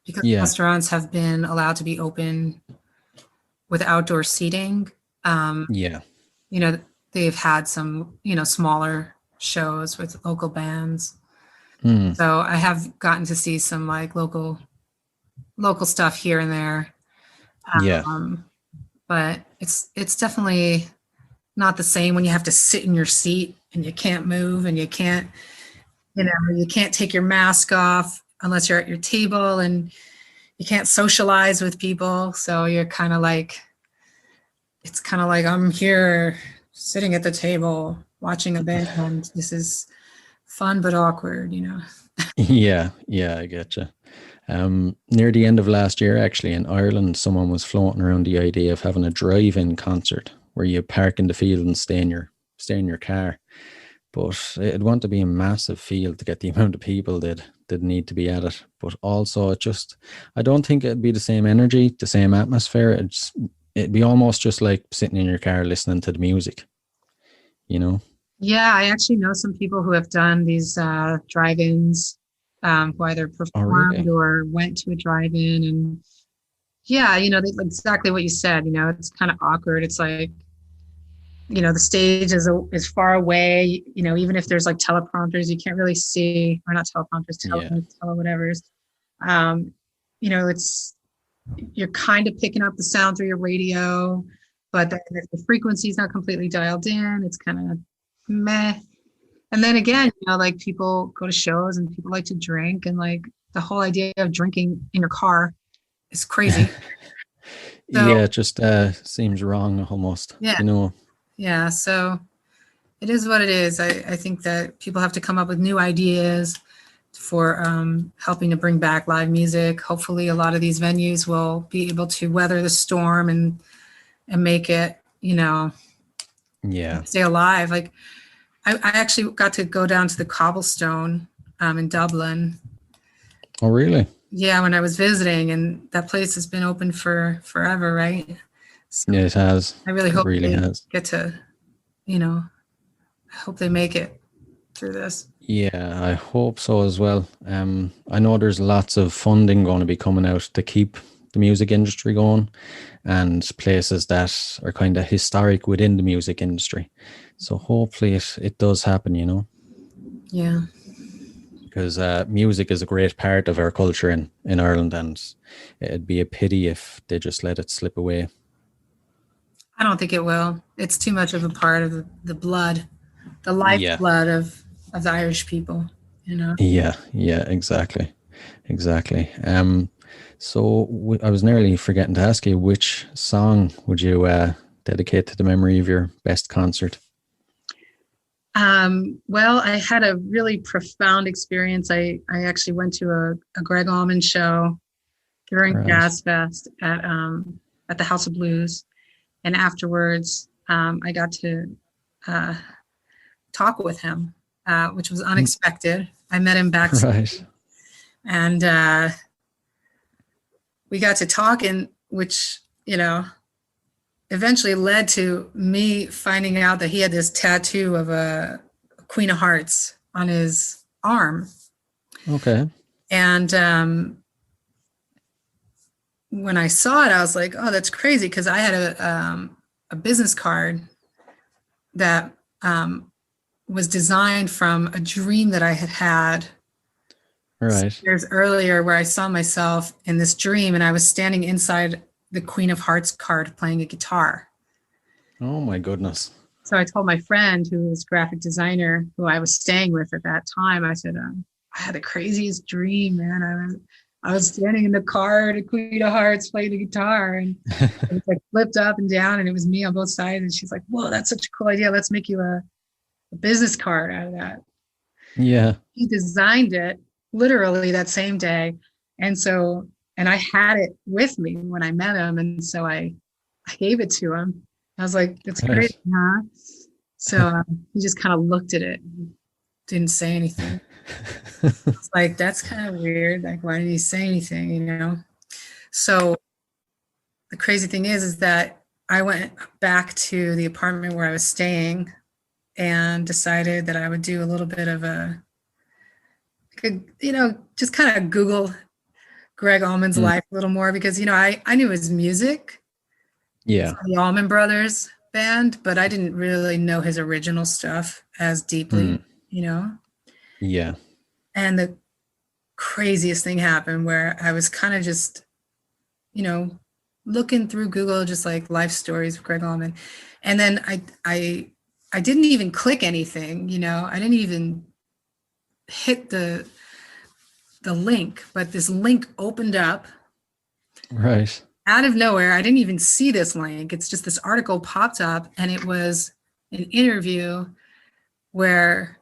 because restaurants have been allowed to be open with outdoor seating. They've had some, smaller shows with local bands. So I have gotten to see some like local stuff here and there. But it's definitely not the same when you have to sit in your seat and you can't move, and you can't take your mask off unless you're at your table, and you can't socialize with people. So you're kind of like, it's kind of like, I'm here sitting at the table watching a band, and this is fun but awkward, Yeah, I get you. Near the end of last year, actually, in Ireland, someone was floating around the idea of having a drive-in concert where you park in the field and stay in your car. But it'd want to be a massive field to get the amount of people that need to be at it. But also, I don't think it'd be the same energy, the same atmosphere. It'd be almost just like sitting in your car listening to the music, Yeah, I actually know some people who have done these drive-ins, who either performed really? or went to a drive-in, and yeah, exactly what you said. It's kind of awkward. It's like, the stage is far away. Even if there's like teleprompters, you can't really see, or not teleprompters, tele whatever's. It's, you're kind of picking up the sound through your radio, but then if the frequency's not completely dialed in, it's kind of meh. And then again, like people go to shows and people like to drink, and like the whole idea of drinking in your car is crazy. So, yeah, it just seems wrong almost. Yeah. Yeah. So it is what it is. I think that people have to come up with new ideas for helping to bring back live music. Hopefully a lot of these venues will be able to weather the storm and make it, stay alive. Like I actually got to go down to the Cobblestone in Dublin. Oh, really? Yeah, when I was visiting, and that place has been open for forever, right? So yeah, it has. I really hope really they has. get to, I hope they make it through this. Yeah, I hope so as well. I know there's lots of funding going to be coming out to keep the music industry going, and places that are kind of historic within the music industry. So hopefully it does happen, Yeah. Because music is a great part of our culture in Ireland, and it'd be a pity if they just let it slip away. I don't think it will. It's too much of a part of the blood, the lifeblood of the Irish people, Yeah, exactly. So I was nearly forgetting to ask you, which song would you dedicate to the memory of your best concert? Well, I had a really profound experience. I actually went to a Greg Allman show during Jazz Fest at the House of Blues. And afterwards, I got to talk with him, which was unexpected. I met him backstage, and we got to talking, which, eventually led to me finding out that he had this tattoo of a Queen of Hearts on his arm. Okay. And when I saw it, I was like, oh, that's crazy. Because I had a business card that was designed from a dream that I had years earlier, where I saw myself in this dream, and I was standing inside the Queen of Hearts card playing a guitar. Oh my goodness. So I told my friend, who was graphic designer, who I was staying with at that time, I said, I had the craziest dream, man. I was standing in the car, the Queen of Hearts playing the guitar, and it was like flipped up and down, and it was me on both sides. And she's like, whoa, that's such a cool idea. Let's make you a business card out of that. Yeah. He designed it literally that same day. And I had it with me when I met him. And so I gave it to him. I was like, that's great, huh? So he just kind of looked at it and didn't say anything. It's like, that's kind of weird. Like, why did he say anything, So the crazy thing is that I went back to the apartment where I was staying and decided that I would do a little bit of just kind of Google Greg Allman's life a little more, because, I knew his music. Yeah. The Allman Brothers band, but I didn't really know his original stuff as deeply, Yeah. And the craziest thing happened where I was kind of just, looking through Google, just like life stories of Greg Allman. And then I I didn't even click anything, I didn't even hit the link, but this link opened up Right. out of nowhere. I didn't even see this link. It's just this article popped up, and it was an interview where,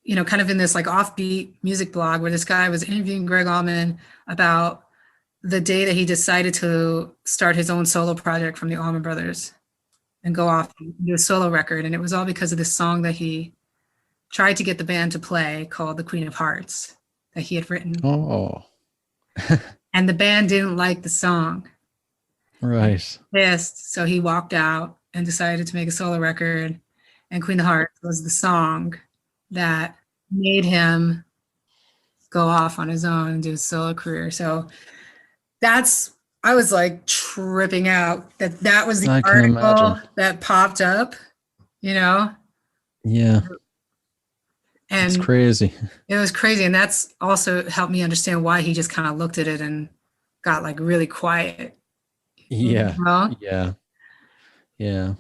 kind of in this like offbeat music blog, where this guy was interviewing Greg Allman about the day that he decided to start his own solo project from the Allman Brothers and go off and do a solo record. And it was all because of this song that he tried to get the band to play called The Queen of Hearts that he had written. Oh. And the band didn't like the song. Right. Pissed. So he walked out and decided to make a solo record. And Queen of Hearts was the song that made him go off on his own and do a solo career. So I was like tripping out that was the article that popped up, Yeah. And it's crazy. It was crazy. And that's also helped me understand why he just kind of looked at it and got like really quiet. Yeah. Yeah.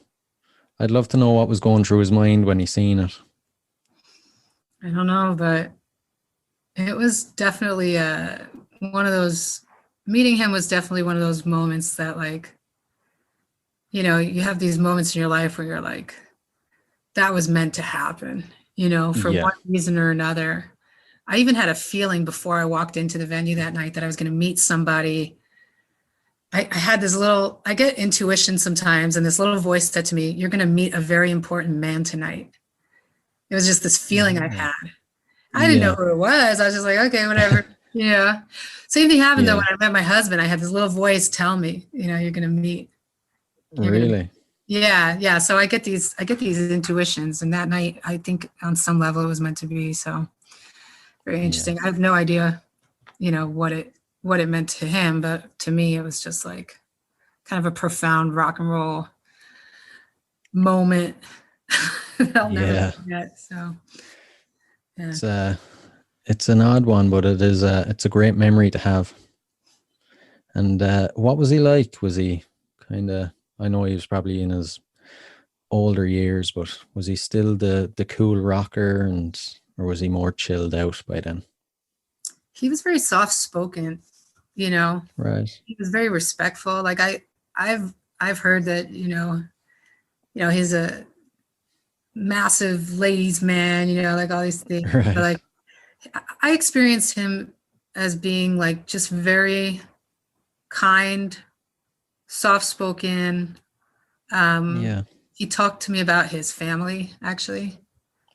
I'd love to know what was going through his mind when he seen it. I don't know, but it was definitely one of those, meeting him was definitely one of those moments that like, you have these moments in your life where you're like, that was meant to happen, for one reason or another. I even had a feeling before I walked into the venue that night that I was going to meet somebody. I had this I get intuition sometimes, and this little voice said to me, you're going to meet a very important man tonight. It was just this feeling I had. I didn't know who it was. I was just like, okay, whatever. Same thing happened though when I met my husband. I had this little voice tell me, you're going to meet. Really? Yeah. So I get these intuitions, and that night, I think on some level it was meant to be. So very interesting. I have no idea, what it meant to him, but to me, it was just like kind of a profound rock and roll moment that I'll never forget. So it's an odd one, but it's a great memory to have. And what was he like? Was he kind of, I know he was probably in his older years, but was he still the cool rocker, or was he more chilled out by then? He was very soft spoken, Right. He was very respectful. Like I've heard that, he's a massive ladies man, like all these things. Right. But like I experienced him as being like just very kind, soft spoken. He talked to me about his family, actually.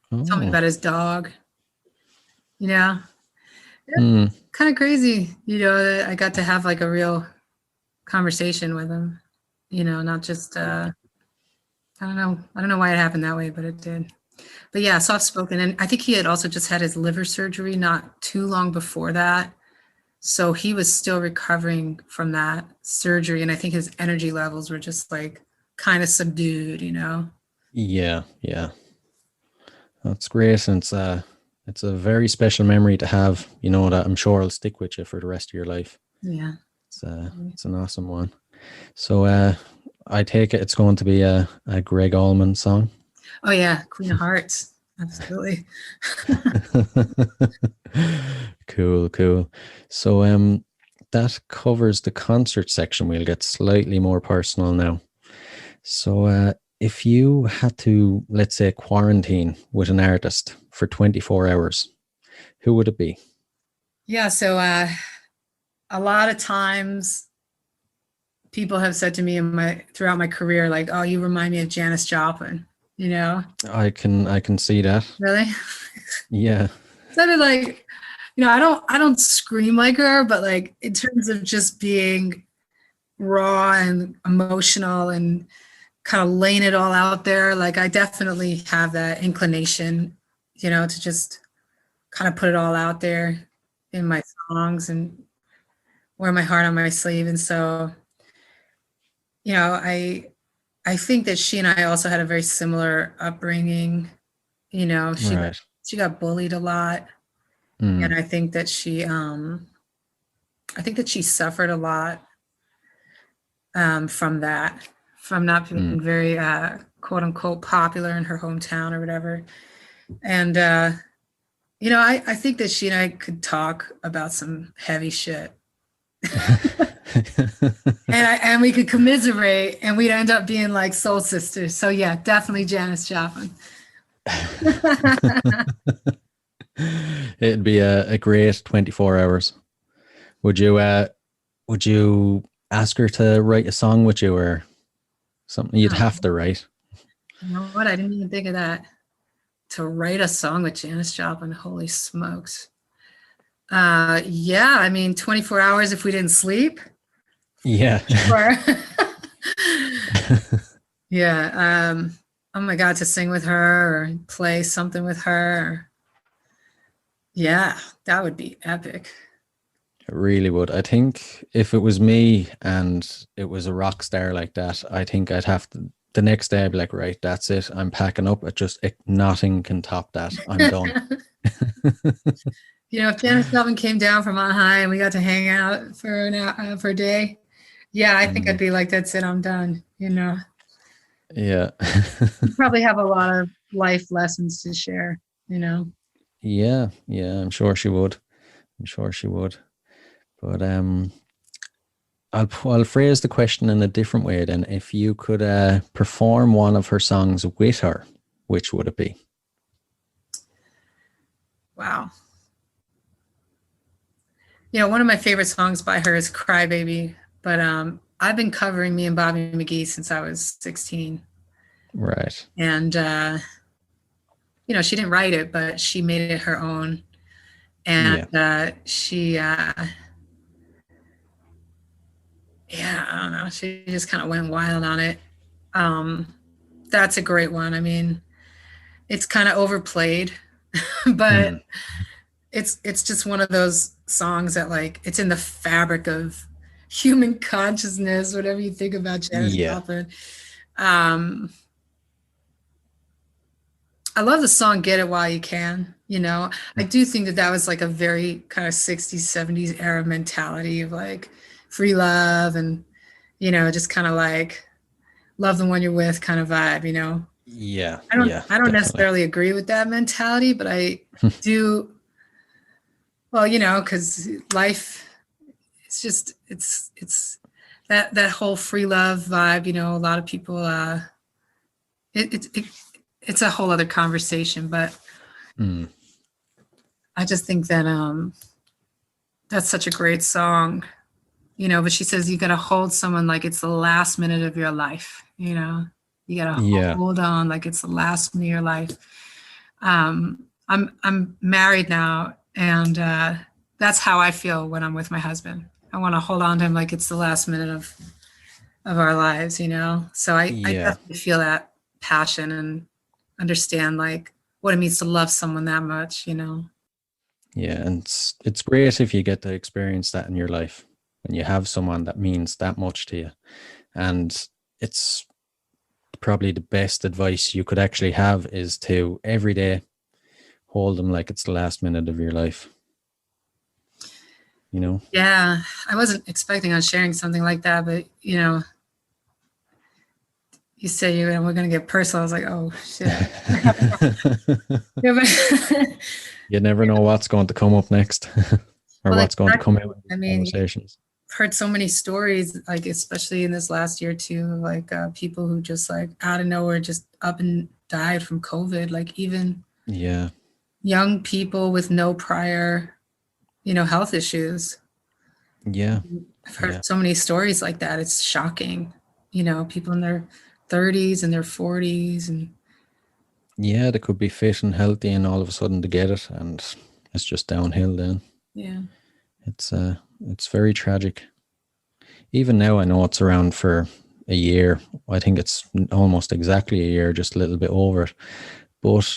Told me about his dog. Kind of crazy, that I got to have like a real conversation with him, not just I don't know why it happened that way, but it did. But yeah, soft spoken. And I think he had also just had his liver surgery not too long before that. So he was still recovering from that surgery. And I think his energy levels were just like kind of subdued, Yeah. That's great. And it's a very special memory to have, that I'm sure will stick with you for the rest of your life. Yeah. It's an awesome one. So I take it it's going to be a Greg Allman song. Oh yeah, Queen of Hearts. Absolutely. Cool. So that covers the concert section. We'll get slightly more personal now. So if you had to, let's say, quarantine with an artist for 24 hours, who would it be? Yeah, so a lot of times people have said to me throughout my career, like, oh, you remind me of Janis Joplin, I can see that. Really? Yeah. So like, I don't scream like her, but like in terms of just being raw and emotional and kind of laying it all out there, like I definitely have that inclination, to just kind of put it all out there in my songs and wear my heart on my sleeve. And so, I think that she and I also had a very similar upbringing. She got bullied a lot. And I think that she suffered a lot from that, from not being very quote unquote popular in her hometown or whatever. And you know, I think that she and I could talk about some heavy shit. and we could commiserate, and we'd end up being like soul sisters. So yeah, definitely Janis Joplin. It'd be a great 24 hours. Would you ask her to write a song with you or something? You'd have to write. You know what? I didn't even think of that. To write a song with Janis Joplin, holy smokes. Yeah, I mean, 24 hours if we didn't sleep. Yeah. Sure. Yeah. Oh my God, to sing with her or play something with her. Yeah, that would be epic. It really would. I think if it was me and it was a rock star like that, I think I'd have to, the next day I'd be like, right, that's it. I'm packing up. Nothing can top that. I'm done. You know, if Janis Joplin came down from on high and we got to hang out for a day, yeah, I think I'd be like, that's it, I'm done, you know. Yeah. You probably have a lot of life lessons to share, you know. Yeah, I'm sure she would. But I'll phrase the question in a different way then. If you could perform one of her songs with her, which would it be? Wow. You know, one of my favorite songs by her is Cry Baby, but I've been covering Me and Bobby McGee since I was 16. Right. And, you know, she didn't write it, but she made it her own. And she, yeah, I don't know. She just kind of went wild on it. That's a great one. I mean, it's kind of overplayed, but it's just one of those songs that, like, it's in the fabric of human consciousness, whatever you think about Janis Joplin. I love the song Get It While You Can. You know, I do think that was like a very kind of 60s, 70s era mentality of like free love and, you know, just kind of like love the one you're with kind of vibe, you know? Yeah. I don't necessarily agree with that mentality, but I do. Well, you know, because life, it's just, it's that whole free love vibe, you know, a lot of people, it's a whole other conversation, but I just think that that's such a great song, you know, but she says you got to hold someone like it's the last minute of your life, you know, you got to hold on like it's the last minute of your life. I'm married now, and that's how I feel when I'm with my husband. I want to hold on to him like it's the last minute of our lives, you know? So I definitely feel that passion and understand like what it means to love someone that much, you know? Yeah, and it's great if you get to experience that in your life when you have someone that means that much to you. And it's probably the best advice you could actually have is to every day hold them like it's the last minute of your life. You know? Yeah, I wasn't expecting on sharing something like that, but you know, you say we're going to get personal. I was like, oh shit. You never know what's going to come up next or what's going to come out in conversations. I've heard so many stories, like especially in this last year too, like people who just like out of nowhere just up and died from COVID, like even young people with no prior, you know, health issues. Yeah. I've heard so many stories like that. It's shocking, you know, people in their 30s and their 40s and they could be fit and healthy and all of a sudden they get it and it's just downhill then. Yeah. It's very tragic. Even now I know it's around for a year. I think it's almost exactly a year, just a little bit over it. But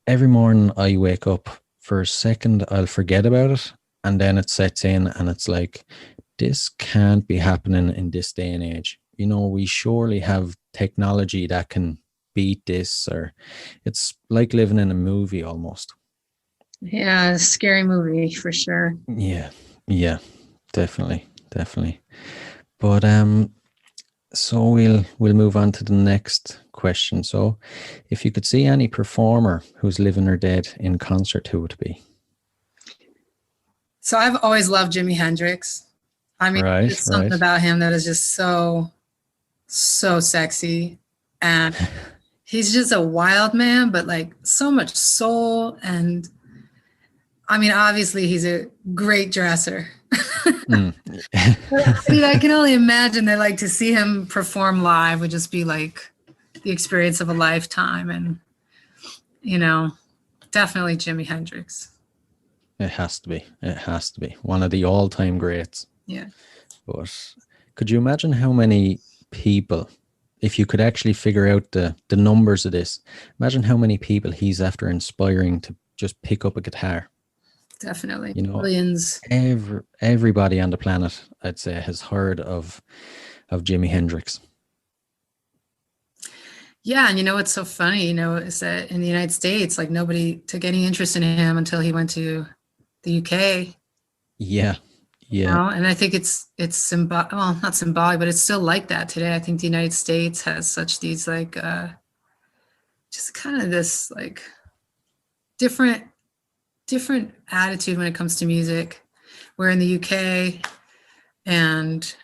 every morning I wake up, for a second I'll forget about it and then it sets in and it's like, this can't be happening in this day and age. You know, we surely have technology that can beat this, or it's like living in a movie almost. Yeah, a scary movie for sure. Yeah, definitely. But So we'll move on to the next question. So, if you could see any performer who's living or dead in concert, who would it be? So I've always loved Jimi Hendrix. I mean, Right, there's something right. about him that is just so, so sexy. And he's just a wild man, but like so much soul. And I mean, obviously, he's a great dresser. Mm. But, I mean, I can only imagine that like to see him perform live would just be like the experience of a lifetime. And, you know, definitely Jimi Hendrix. It has to be. It has to be one of the all-time greats. Yeah. But could you imagine how many people, if you could actually figure out the numbers of this, imagine how many people he's after inspiring to just pick up a guitar. Definitely. You know, Millions. everybody on the planet, I'd say, has heard of Jimi Hendrix. Yeah, and you know what's so funny, is that in the United States, like nobody took any interest in him until he went to the UK. Yeah, yeah, And I think it's symbolic, well, not symbolic, but it's still like that today. I think the United States has such these like just kind of this like different attitude when it comes to music. Where in the UK and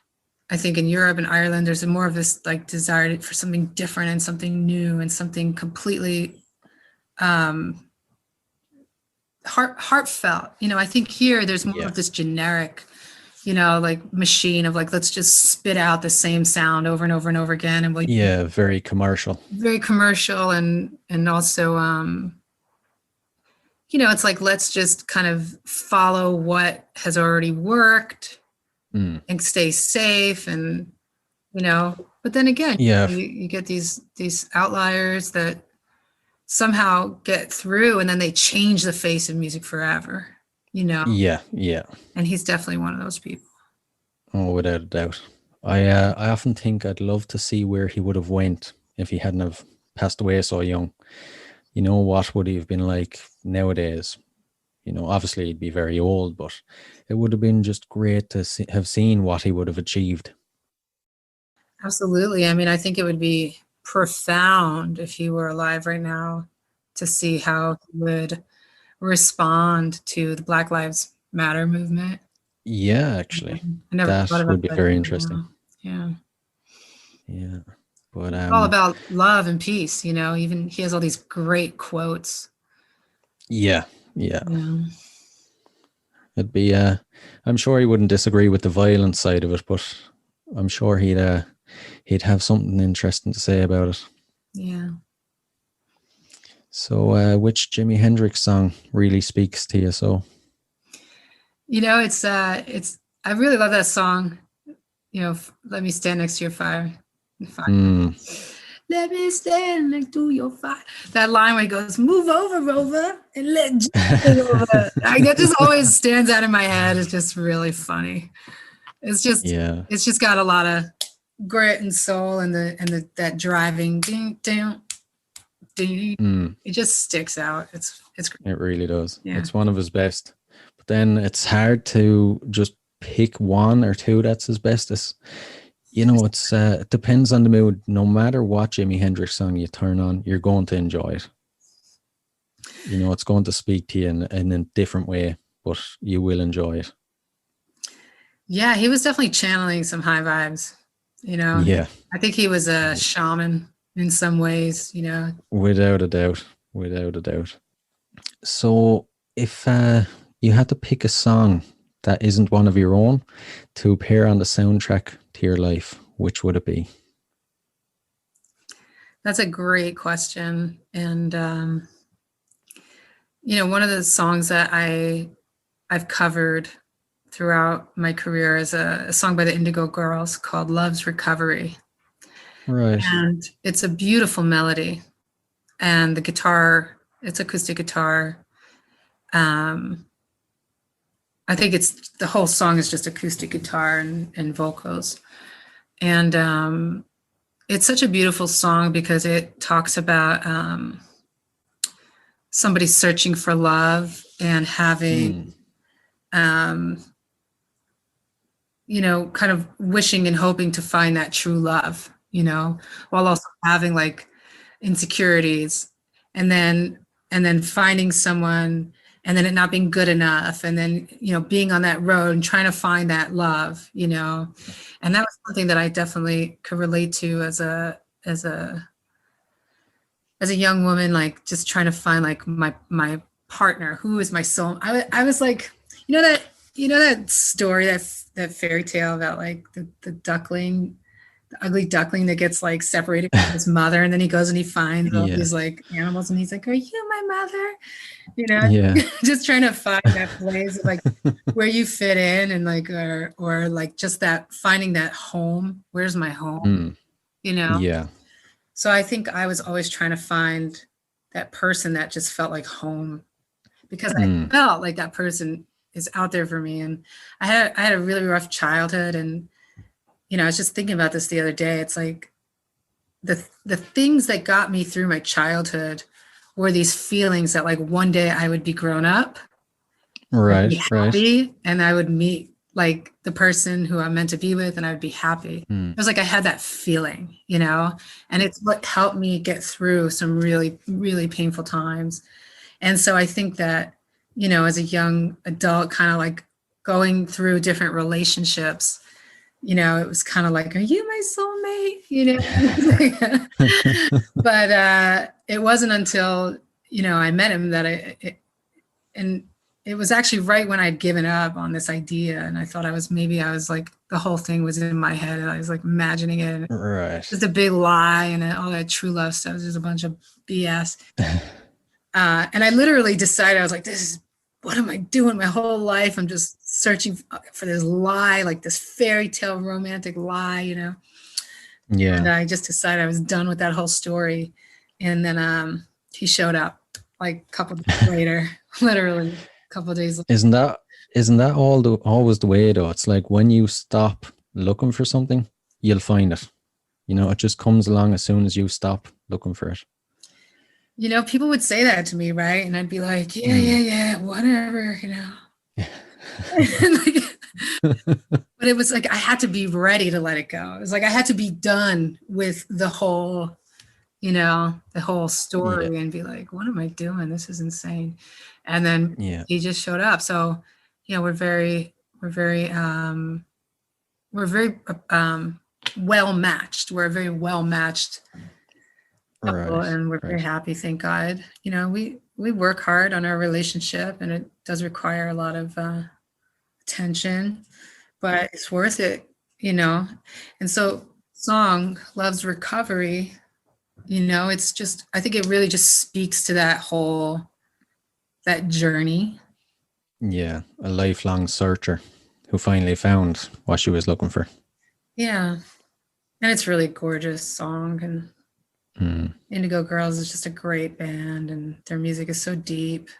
I think in Europe and Ireland, there's more of this like desire for something different and something new and something completely heartfelt. I think here there's more yeah, of this generic, like machine of like, let's just spit out the same sound over and over and over again. And like, yeah. Very commercial. very commercial and also, it's like, let's just kind of follow what has already worked and stay safe and, but then again, Yeah, you get these outliers that somehow get through and then they change the face of music forever, yeah, yeah. and he's definitely one of those people. Oh, without a doubt. I often think I'd love to see where he would have went if he hadn't have passed away so young. What would he have been like nowadays? Obviously he'd be very old, but it would have been just great to have seen what he would have achieved. Absolutely. I mean, I think it would be profound if he were alive right now to see how he would respond to the Black Lives Matter movement. Yeah, actually, I never that thought about would be that. very interesting. Yeah. Yeah, but It's all about love and peace, even he has all these great quotes. yeah, yeah. Yeah. It'd be I'm sure he wouldn't disagree with the violent side of it, but I'm sure he'd have something interesting to say about it. Yeah. So, which Jimi Hendrix song really speaks to you? So, It's I really love that song. Let me stand next to your fire. Let me stand next to your fire. That line where he goes, "Move over, Rover, and let Jesus over." That just always stands out in my head. It's just really funny. It's just got a lot of grit and soul and that driving ding ding ding. It just sticks out. It's great. It really does. Yeah. It's one of his best. But then it's hard to just pick one or two that's his bestest. It depends on the mood. No matter what Jimi Hendrix song you turn on, you're going to enjoy it. It's going to speak to you in a different way, but you will enjoy it. Yeah, he was definitely channeling some high vibes. Yeah. I think he was a shaman in some ways. Without a doubt. Without a doubt. So if you had to pick a song that isn't one of your own to appear on the soundtrack to your life, which would it be? That's a great question. And, one of the songs that I've covered throughout my career is a song by the Indigo Girls called Love's Recovery. Right. And it's a beautiful melody. And the guitar, it's acoustic guitar. I think the whole song is just acoustic guitar and vocals. And it's such a beautiful song because it talks about somebody searching for love and having kind of wishing and hoping to find that true love, while also having like insecurities, and then finding someone, and then it not being good enough, and then being on that road and trying to find that love, and that was something that I definitely could relate to as a young woman, like just trying to find like my partner, who is my soul. I was like, that story, that fairy tale about like the duckling, the ugly duckling that gets like separated from his mother, and then he goes and he finds all these like animals, and he's like, "Are you my mother?" Yeah. Just trying to find that place of like where you fit in, and like or like just that finding that home. Where's my home? Yeah. So I think I was always trying to find that person that just felt like home, because I felt like that person is out there for me. And I had a really rough childhood, and I was just thinking about this the other day. It's like the things that got me through my childhood were these feelings that like one day I would be grown up, right, be happy, and I would meet like the person who I'm meant to be with, and I would be happy. It was like I had that feeling, and it's what helped me get through some really, really painful times. And so I think that, as a young adult, kind of like going through different relationships, it was kind of like, "Are you my soulmate?" But it wasn't until, I met him that and it was actually right when I'd given up on this idea, and I thought I was like, the whole thing was in my head, and I was like imagining it. Right. Just a big lie, and all that true love stuff was just a bunch of BS. And I literally decided, I was like, what am I doing my whole life? I'm just searching for this lie, like this fairy tale romantic lie, Yeah. And I just decided I was done with that whole story. And then he showed up like a couple days later, literally a couple of days later. Isn't that always the way though? It's like when you stop looking for something, you'll find it. It just comes along as soon as you stop looking for it. People would say that to me, right? And I'd be like, yeah, whatever, But it was like I had to be ready to let it go. It was like I had to be done with the whole story, and be like, what am I doing? This is insane. And then he just showed up. So, we're very well matched. We're a very well matched couple, and we're very happy, thank God. We work hard on our relationship, and it does require a lot of attention, but it's worth it, And so song Love's Recovery, it's just, I think it really just speaks to that journey. Yeah, a lifelong searcher who finally found what she was looking for. Yeah. And it's really a gorgeous song, and Indigo Girls is just a great band, and their music is so deep.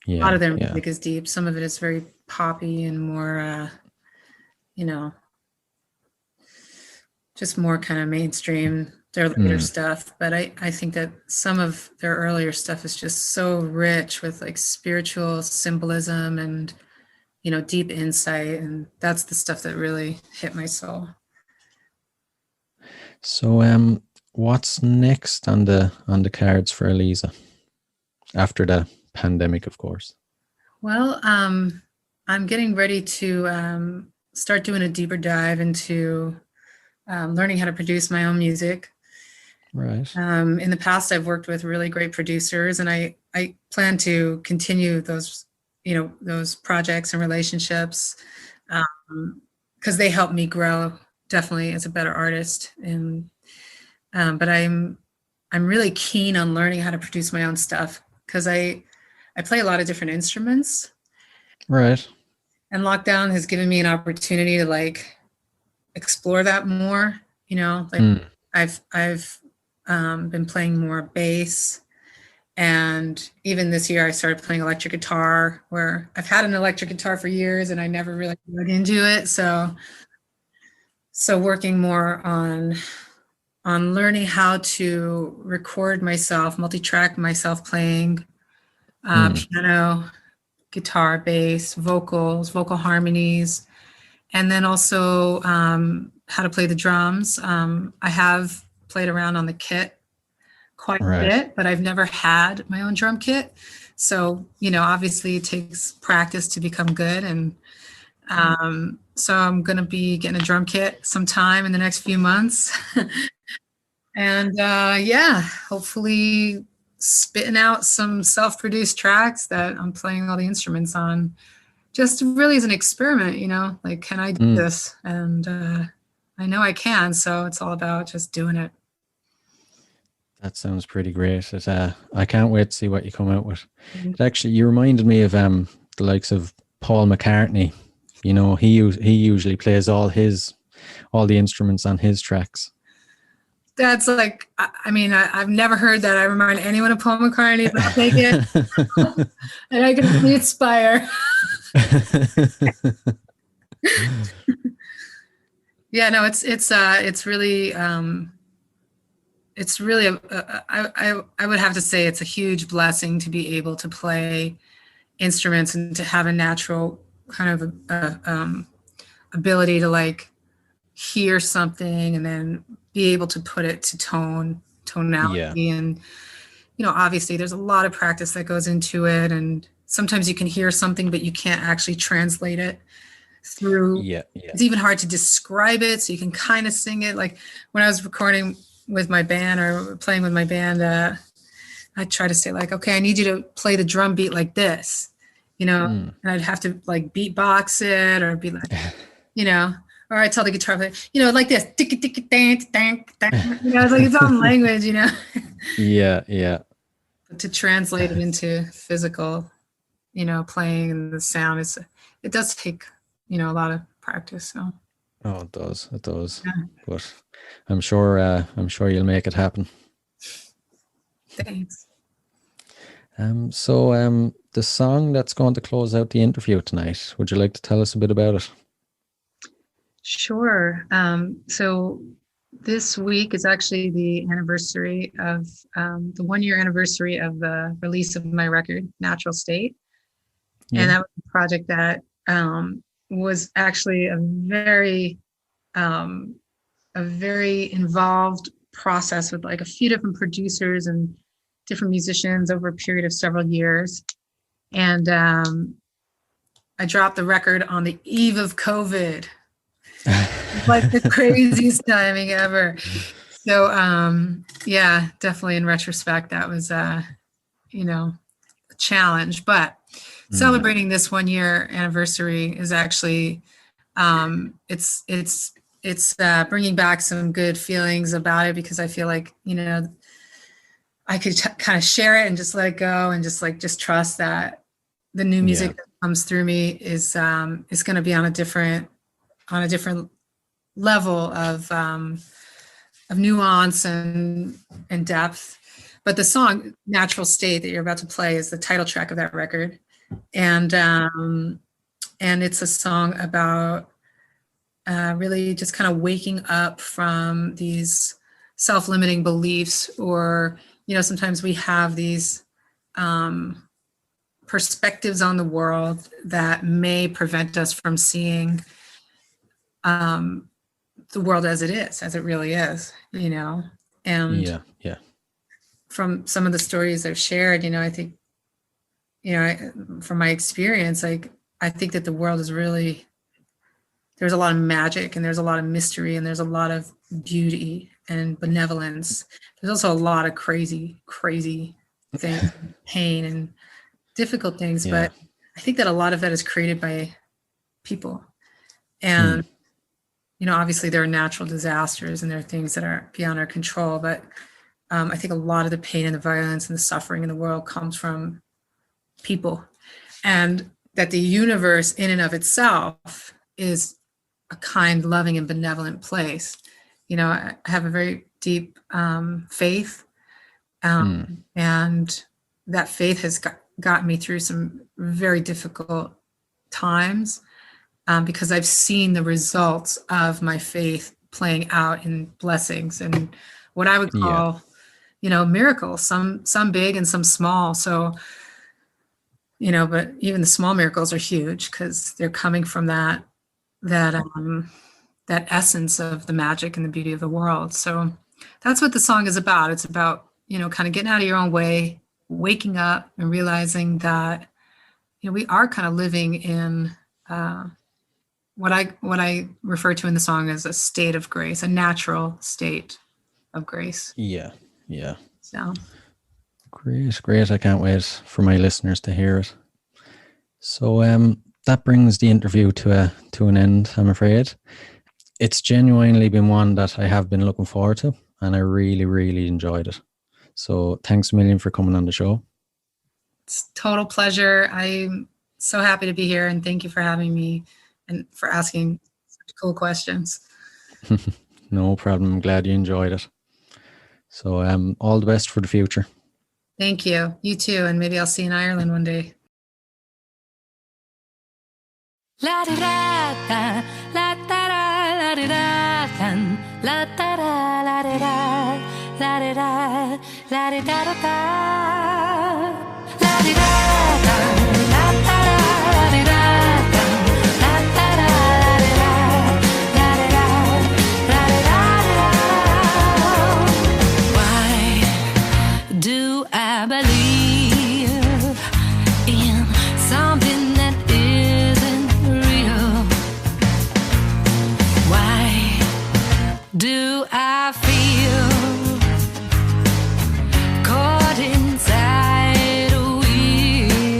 Yeah, a lot of their music is deep. Some of it is very poppy and more, just more kind of mainstream, their later stuff. But I think that some of their earlier stuff is just so rich with like spiritual symbolism and, deep insight. And that's the stuff that really hit my soul. So what's next on the cards for Eliza after the pandemic, of course? Well, I'm getting ready to start doing a deeper dive into learning how to produce my own music. Right. In the past, I've worked with really great producers, and I plan to continue those projects and relationships, because they help me grow definitely as a better artist. And but I'm really keen on learning how to produce my own stuff, because I play a lot of different instruments. Right. And lockdown has given me an opportunity to like explore that more. I've been playing more bass, and even this year I started playing electric guitar, where I've had an electric guitar for years and I never really got into it. So working more on learning how to record myself, multi-track myself playing piano, guitar, bass, vocals, vocal harmonies, and then also how to play the drums. I have played around on the kit quite a bit, but I've never had my own drum kit. So, obviously it takes practice to become good. And so I'm going to be getting a drum kit sometime in the next few months. And hopefully spitting out some self-produced tracks that I'm playing all the instruments on. Just really as an experiment, like, can I do this? And I know I can, so it's all about just doing it. That sounds pretty great. I can't wait to see what you come out with. Actually, you reminded me of the likes of Paul McCartney. He usually plays all the instruments on his tracks. That's like, I've never heard that. I remind anyone of Paul McCartney, but I'll take it. And I can only inspire. Yeah, no, it's really I would have to say it's a huge blessing to be able to play instruments and to have a natural kind of ability to like hear something and then be able to put it to tonality. And obviously there's a lot of practice that goes into it, and sometimes you can hear something but you can't actually translate it through. It's even hard to describe it, so you can kind of sing it. Like when I was recording with my band or playing with my band, I try to say like, okay, I need you to play the drum beat like this, and I'd have to like beatbox it or be like, or I tell the guitar player, like this, it's like its own language, Yeah. But to translate it into physical, playing and the sound, it does take, a lot of practice. So. Oh, it does. Yeah. But I'm sure you'll make it happen. Thanks. So the song that's going to close out the interview tonight, would you like to tell us a bit about it? Sure. So this week is actually the anniversary of the 1-year anniversary of the release of my record, Natural State. Yeah. And that was a project that was actually a very involved process with like a few different producers and different musicians over a period of several years. And I dropped the record on the eve of COVID. Like the craziest timing ever. So definitely in retrospect, that was a challenge. But celebrating this 1-year anniversary is actually it's bringing back some good feelings about it, because I feel like I could kind of share it and just let it go and just trust that the new music that comes through me is going to be on a different level of nuance and depth. But the song Natural State that you're about to play is the title track of that record. And it's a song about really just kind of waking up from these self-limiting beliefs, or, sometimes we have these perspectives on the world that may prevent us from seeing the world as it really is, and from some of the stories I've shared, I think, from my experience, like, I think that the world is really, there's a lot of magic and there's a lot of mystery and there's a lot of beauty and benevolence. There's also a lot of crazy things, pain and difficult things. But I think that a lot of that is created by people. And, obviously there are natural disasters and there are things that are beyond our control. But I think a lot of the pain and the violence and the suffering in the world comes from people. And that the universe in and of itself is a kind, loving, and benevolent place. I have a very deep faith, and that faith has got me through some very difficult times, because I've seen the results of my faith playing out in blessings and what I would call, miracles, some big and some small. So, but even the small miracles are huge because they're coming from that that essence of the magic and the beauty of the world. So that's what the song is about. It's about, kind of getting out of your own way, waking up and realizing that, we are kind of living in what I refer to in the song as a state of grace, a natural state of grace. Yeah. So Great. I can't wait for my listeners to hear it. So that brings the interview to an end, I'm afraid. It's genuinely been one that I have been looking forward to, and I really, really enjoyed it. So thanks a million for coming on the show. it's a total pleasure. I'm so happy to be here, and thank you for having me and for asking such cool questions. No problem. I'm glad you enjoyed it. So all the best for the future. Thank you. You too. And maybe I'll see you in Ireland one day. La di da da, la da da, la di da da, la da da, la di da, la di da, la di da da da, la di da da, la da da, la di da da, la da da, la di da, la di da, la di da da. Why do I believe in something that isn't real? Why do I feel caught inside a wheel?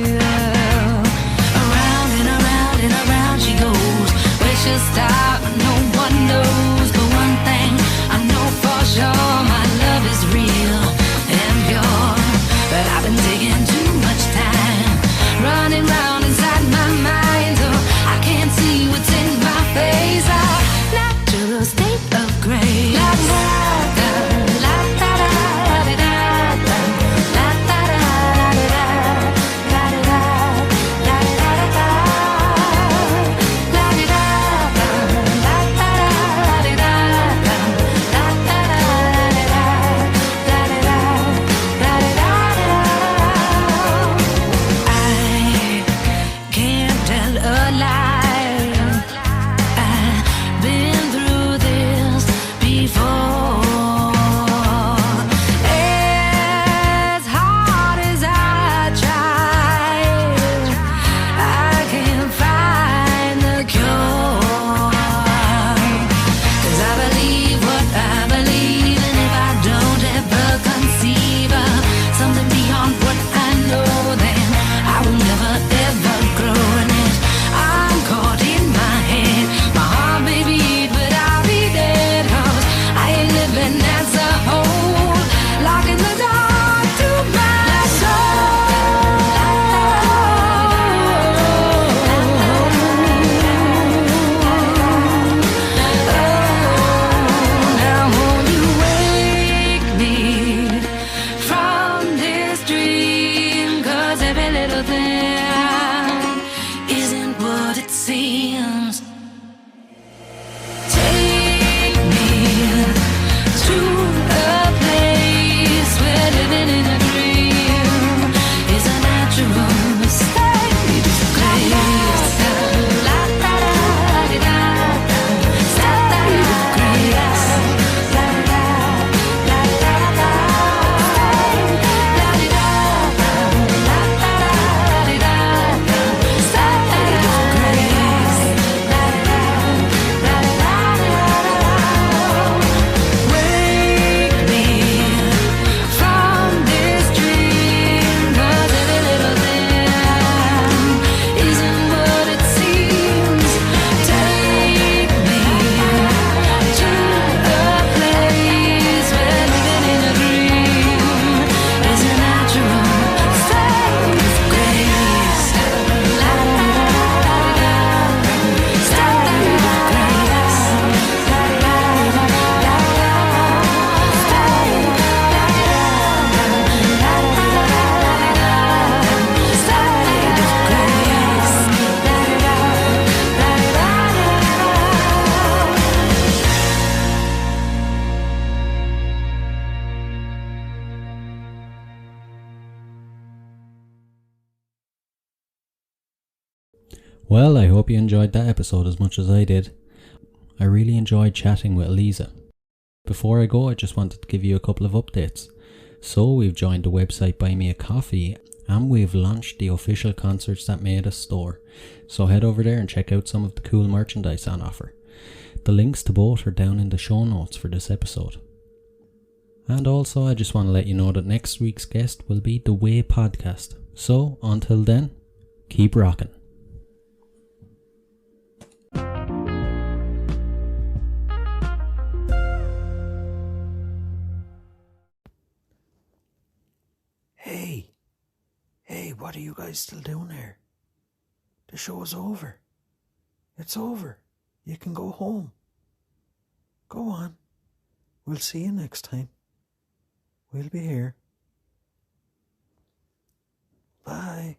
Well, I hope you enjoyed that episode as much as I did. I really enjoyed chatting with Eliza. Before I go, I just wanted to give you a couple of updates. So we've joined the website Buy Me a Coffee, and we've launched the official Concerts That Made Us store. So head over there and check out some of the cool merchandise on offer. The links to both are down in the show notes for this episode. And also, I just want to let you know that next week's guest will be the Way podcast. So until then, keep rocking. Hey, what are you guys still doing here? The show's over. It's over. You can go home. Go on. We'll see you next time. We'll be here. Bye.